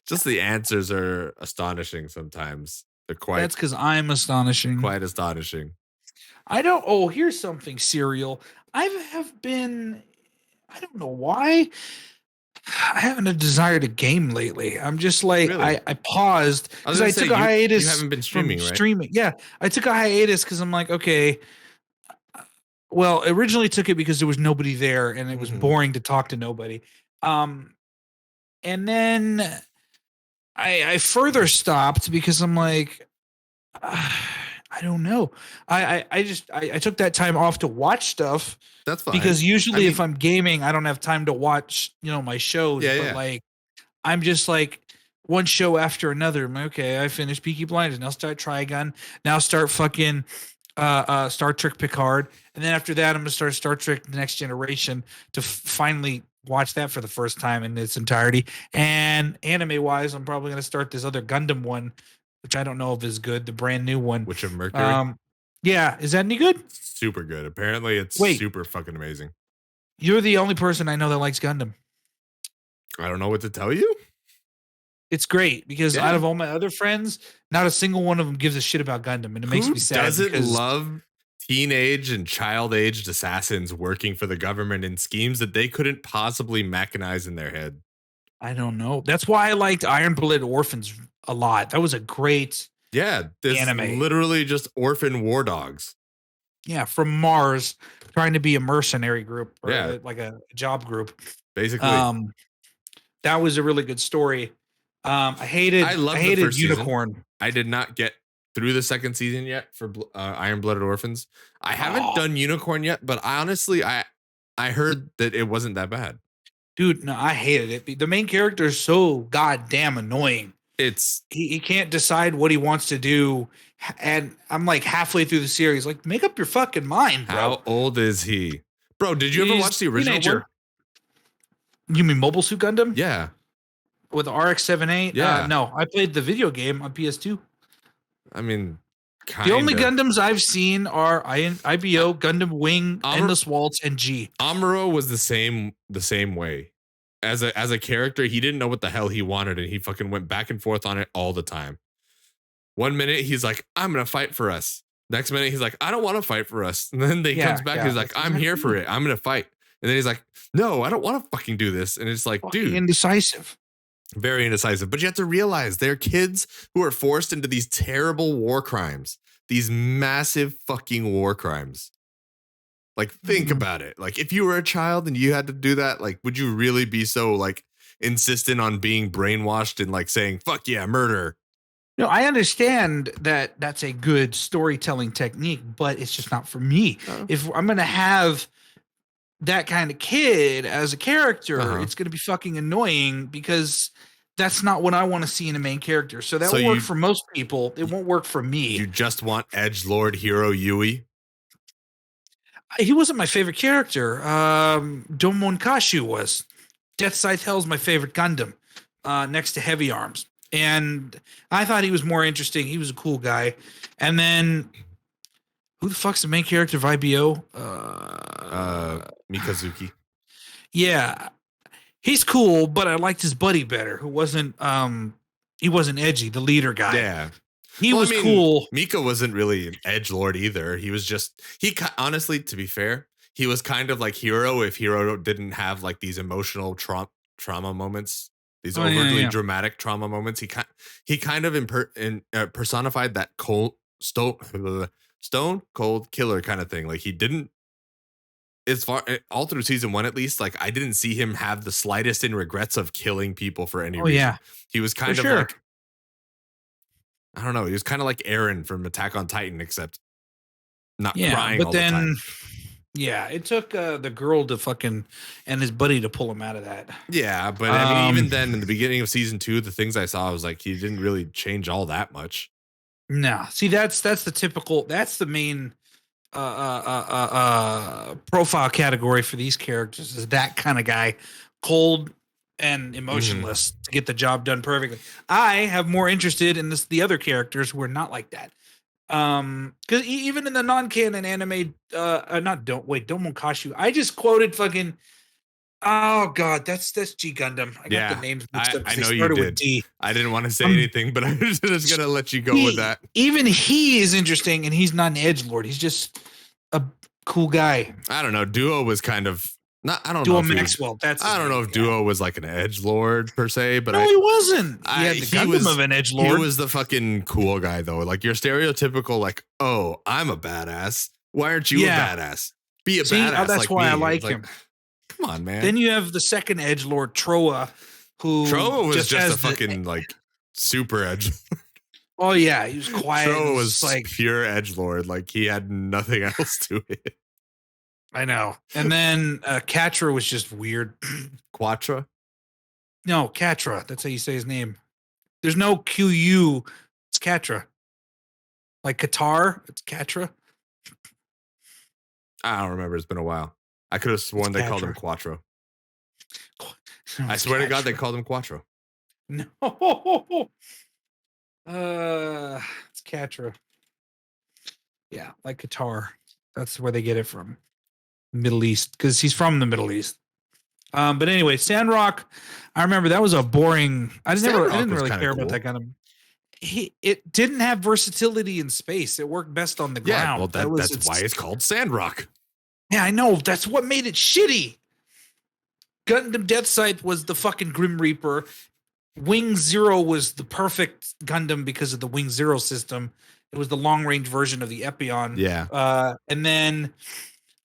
Just the answers are astonishing sometimes. They're quite. That's because I'm astonishing. Quite astonishing. I don't. Oh, here's something serial. I have been. I don't know why. I haven't a desire to game lately. I'm just like, really? I paused because I took a hiatus. You haven't been streaming, right? Streaming, yeah. I took a hiatus because I'm like, okay. Well, originally took it because there was nobody there and it was boring to talk to nobody. And then I further stopped because I'm like, I don't know. I took that time off to watch stuff. That's fine. Because usually if I'm gaming, I don't have time to watch, my shows. But like, I'm just like one show after another. I'm like, okay, I finished Peaky Blinders. Now start Trigun. Now start fucking Star Trek Picard. And then after that, I'm going to start Star Trek The Next Generation to finally watch that for the first time in its entirety. And anime-wise, I'm probably going to start this other Gundam one, which I don't know if is good, the brand new one. Which of Mercury? Yeah, is that any good? Super good. Apparently, it's super fucking amazing. You're the only person I know that likes Gundam. I don't know what to tell you. It's great because out of all my other friends, not a single one of them gives a shit about Gundam, and it makes me sad. Doesn't love teenage and child-aged assassins working for the government in schemes that they couldn't possibly mechanize in their head? I don't know. That's why I liked Iron-Blooded Orphans a lot. That was a great this anime. Literally just orphan war dogs. Yeah, from Mars, trying to be a mercenary group, or like a job group. Basically, that was a really good story. I hated Unicorn. Season. I did not get through the second season yet for Iron-Blooded Orphans. I haven't done Unicorn yet, but honestly, I heard that it wasn't that bad. Dude, no, I hated it. The main character is so goddamn annoying. he can't decide what he wants to do. And I'm like halfway through the series, like, make up your fucking mind, bro. How old is he? Bro, did you ever watch the original one? You mean Mobile Suit Gundam? Yeah. With the RX-78? Yeah. No, I played the video game on PS2. I mean, the only Gundams I've seen are IBO, Gundam Wing, Endless Waltz, and G. Amuro was the same way. As a character, he didn't know what the hell he wanted, and he fucking went back and forth on it all the time. 1 minute he's like, I'm gonna fight for us. Next minute he's like, I don't want to fight for us. And then he comes back, he's like, I'm here for it. I'm gonna fight. And then he's like, no, I don't want to fucking do this. And it's like, dude, indecisive. Very indecisive. But you have to realize they're kids who are forced into these terrible war crimes, these massive fucking war crimes. Like, think about it. Like, if you were a child and you had to do that, like, would you really be so like insistent on being brainwashed and like saying, fuck yeah, murder? No, I understand that that's a good storytelling technique, but it's just not for me. If I'm going to have that kind of kid as a character, it's going to be fucking annoying because that's not what I want to see in a main character. So that will work for most people. It won't work for me. You just want edgelord hero Yui? He wasn't my favorite character. Domon Kashu was. Death Scythe Hell's my favorite Gundam, next to Heavy Arms. And I thought he was more interesting. He was a cool guy. And then, who the fuck's the main character of IBO? Mikazuki. Yeah, he's cool, but I liked his buddy better, who wasn't he wasn't edgy, the leader guy. Yeah. He was cool. Mika wasn't really an edgelord either. He was just, honestly, to be fair, he was kind of like Hero if Hero didn't have like these emotional trauma moments. These overtly dramatic trauma moments. He kind of personified that stone cold killer kind of thing. Like, he didn't, as far all through season 1 at least, like, I didn't see him have the slightest in regrets of killing people for any reason. Yeah, he was kind of like, I don't know. He was kind of like Eren from Attack on Titan, except not crying. But all then, the time. Yeah, it took the girl to fucking and his buddy to pull him out of that. Yeah, but I mean, even then, in the beginning of season 2, the things I saw, I was like, he didn't really change all that much. No, see, that's the typical. That's the main profile category for these characters, is that kind of guy, cold and emotionless to get the job done perfectly. I have more interested in the other characters who are not like that. Because even in the non-canon anime, Domon Kashu, I just quoted fucking. Oh god, that's G Gundam. I got the names mixed up. I know you did. I didn't want to say anything, but I was just gonna let you go with that. Even he is interesting, and he's not an edgelord. He's just a cool guy. I don't know. Duo was kind of not. I don't know. Duo Maxwell. I don't know if Duo was like an edgelord per se, but no, he wasn't. He had the Gundam of an edgelord. He was the fucking cool guy though. Like your stereotypical, like, oh, I'm a badass. Why aren't you a badass? Be a badass. That's like why me. I like him. Come on, man. Then you have the second edgelord, Troa, who was just a fucking like super edge. Oh yeah, he was quiet. Troa was like pure edgelord. Like, he had nothing else to it. I know. And then Catra was just weird. Quatra? No, Catra. That's how you say his name. There's no QU. It's Catra. Like Qatar, it's Catra. I don't remember. It's been a while. I could have sworn they called him Quattro. I swear to God, they called him Quattro. No. It's Catra. Yeah, like Qatar. That's where they get it from. Middle East, because he's from the Middle East. But anyway, Sandrock, I remember that was a boring. I didn't really care about that kind of. It didn't have versatility in space. It worked best on the ground. Well, that's why it's called Sandrock. Yeah, I know. That's what made it shitty. Gundam Death Scythe was the fucking Grim Reaper. Wing Zero was the perfect Gundam because of the Wing Zero system. It was the long range version of the Epion. Yeah. And then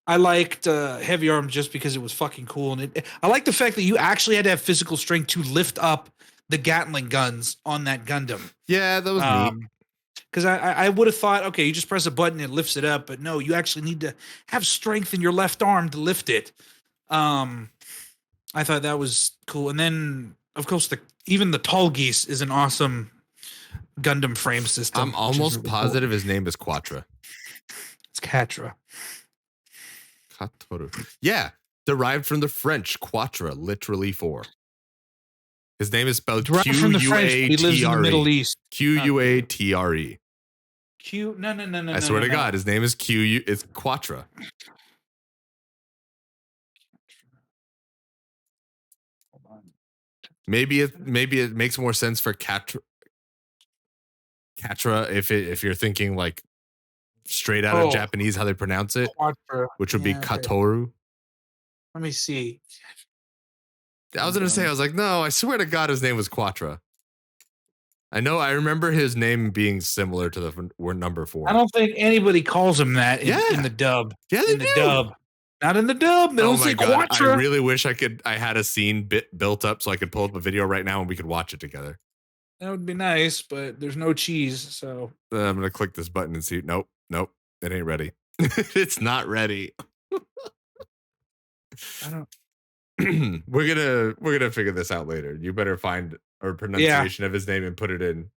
I liked Heavy Arms just because it was fucking cool. And I like the fact that you actually had to have physical strength to lift up the Gatling guns on that Gundam. Yeah, that was neat. Because I would have thought, okay, you just press a button, it lifts it up. But no, you actually need to have strength in your left arm to lift it. I thought that was cool. And then, of course, the even the tall geese is an awesome Gundam frame system. I'm almost positive his name is Quatra. It's Catra. Katoru. Yeah, derived from the French Quatra, literally 4. His name is spelled Q-U-A-T-R-E. He lives in the Middle East. Q-U-A-T-R-E. No. I swear to God, his name is Q-U. It's Quatra. Hold on. Maybe it makes more sense for Catra if you're thinking like straight out of Japanese how they pronounce it, Quatra. Which would be Katoru. Let me see. I was gonna say, I was like, no, I swear to God, his name was Quatra. I remember his name being similar to the word number 4. I don't think anybody calls him that in the dub. Yeah, they in the do. Dub. Not in the dub. They don't say Quatra. I really wish I had a scene built up so I could pull up a video right now and we could watch it together. That would be nice, but there's no cheese, so I'm gonna click this button and see. Nope, it ain't ready. It's not ready. I don't. We're gonna figure this out later. You better find a pronunciation of his name and put it in.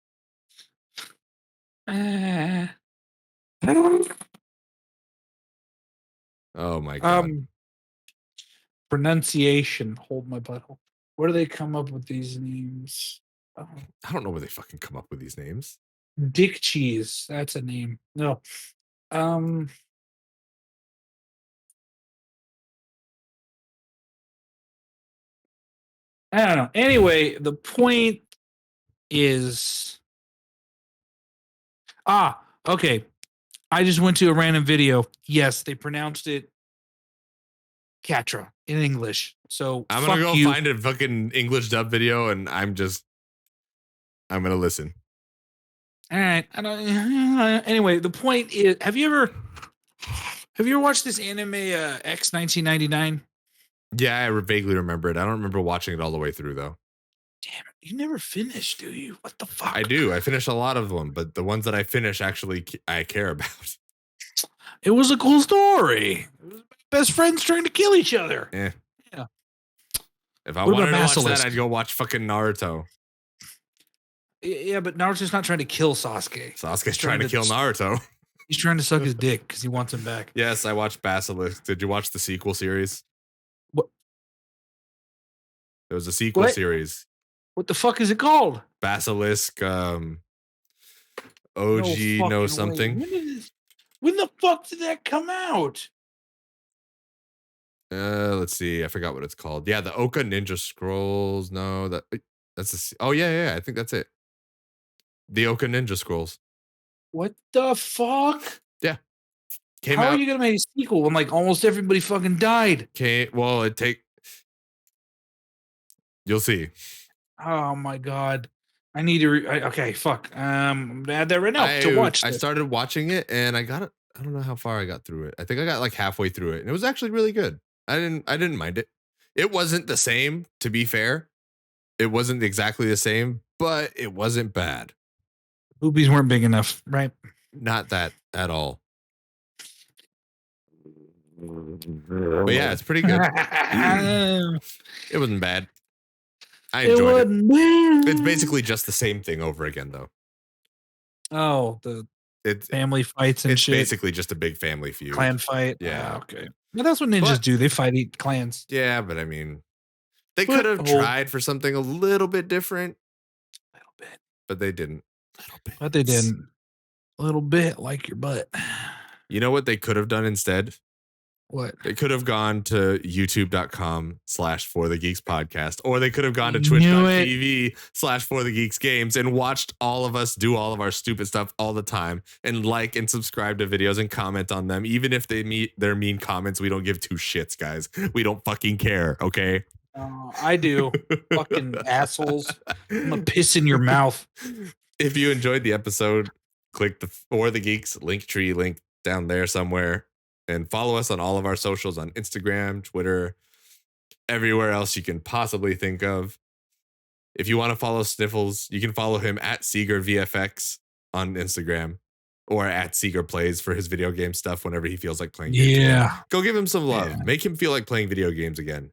Oh my God. Pronunciation. Hold my butthole. Where do they come up with these names? I don't know where they fucking come up with these names. Dick Cheese. That's a name. No. I don't know. Anyway, the point is okay. I just went to a random video. Yes, they pronounced it Catra in English. So I'm gonna go find a fucking English dub video and I'm gonna listen. All right. Anyway, the point is, have you ever watched this anime X 1999? Yeah, I vaguely remember it. I don't remember watching it all the way through though. Damn it. You never finished, do you? What the fuck? I do. I finished a lot of them, but the ones that I finish actually I care about. It was a cool story. It was best friends trying to kill each other. Yeah. If I What wanted to about watch Basilisk? that, I'd go watch fucking Naruto. Yeah, but Naruto's not trying to kill Sasuke. Sasuke's trying to kill Naruto. He's trying to suck his dick because he wants him back. Yes, I watched Basilisk. Did you watch the sequel series? What? There was a sequel series. What the fuck is it called? Basilisk. OG no something. When the fuck did that come out? Let's see. I forgot what it's called. Yeah, the Oka Ninja Scrolls. No, that's oh yeah. I think that's it. The Oka Ninja Scrolls. What the fuck? Yeah. How are you gonna make a sequel when like almost everybody fucking died? Well, you'll see. Oh my God. I need to okay, fuck. I'm gonna add that right now to watch. I started watching it and I got it. I don't know how far I got through it. I think I got like halfway through it and it was actually really good. I didn't mind it. It wasn't the same, to be fair. It wasn't exactly the same, but it wasn't bad. Boobies weren't big enough, right? Not that at all. But yeah, it's pretty good. It wasn't bad. I enjoyed it. It's basically just the same thing over again, though. Oh, it's family fights and shit. It's basically just a big family feud. Clan fight. Yeah. Okay. Well, that's what ninjas do. They fight clans. Yeah, but I mean, they could have tried for something a little bit different. A little bit. But they didn't. But they didn't. A little bit like your butt. You know what they could have done instead? What? They could have gone to youtube.com/forthegeekspodcast, or they could have gone to twitch.tv/forthegeeksgames and watched all of us do all of our stupid stuff all the time and like and subscribe to videos and comment on them. Even if they meet their mean comments, we don't give two shits, guys. We don't fucking care, okay? I do. Fucking assholes. I'm gonna piss in your mouth. If you enjoyed the episode, click the For the Geeks Linktree link down there somewhere. And follow us on all of our socials on Instagram, Twitter, everywhere else you can possibly think of. If you want to follow Sniffles, you can follow him at Seger VFX on Instagram or at Seger Plays for his video game stuff whenever he feels like playing games. Yeah. Go give him some love. Yeah. Make him feel like playing video games again.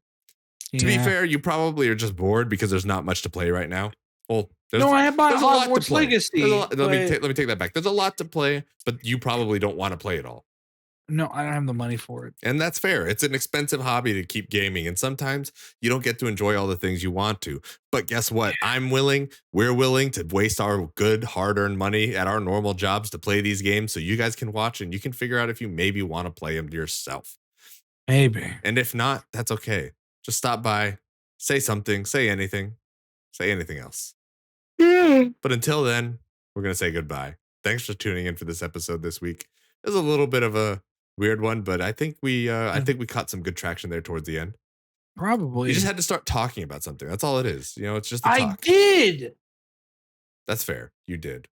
To be fair, you probably are just bored because there's not much to play right now. Well, I bought Hogwarts Legacy. Let me take that back. There's a lot to play, but you probably don't want to play it all. No, I don't have the money for it. And that's fair. It's an expensive hobby to keep gaming. And sometimes you don't get to enjoy all the things you want to. But guess what? We're willing to waste our good hard-earned money at our normal jobs to play these games so you guys can watch and you can figure out if you maybe want to play them yourself. Maybe. And if not, that's okay. Just stop by, say something, say anything else. Yeah. But until then, we're going to say goodbye. Thanks for tuning in for this episode this week. It was a little bit of a weird one, but I think we caught some good traction there towards the end. Probably. You just had to start talking about something. That's all it is. It's just a talk. I did. That's fair. You did.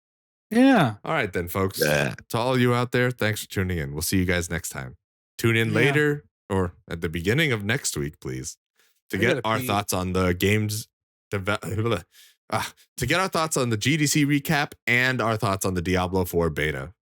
Yeah. All right then, folks. Yeah. To all you out there, thanks for tuning in. We'll see you guys next time. Tune in later or at the beginning of next week, please, to get our thoughts on the games. To get our thoughts on the GDC recap and our thoughts on the Diablo 4 beta.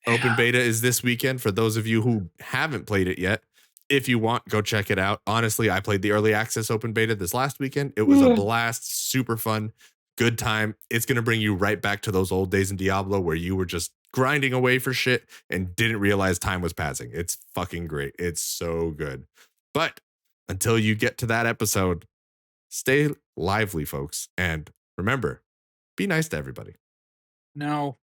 Yeah. Open beta is this weekend for those of you who haven't played it yet. If you want, go check it out. Honestly, I played the early access open beta this last weekend. It was a blast, super fun, good time. It's going to bring you right back to those old days in Diablo where you were just grinding away for shit and didn't realize time was passing. It's fucking great. It's so good. But until you get to that episode, stay lively, folks. And remember, be nice to everybody. No.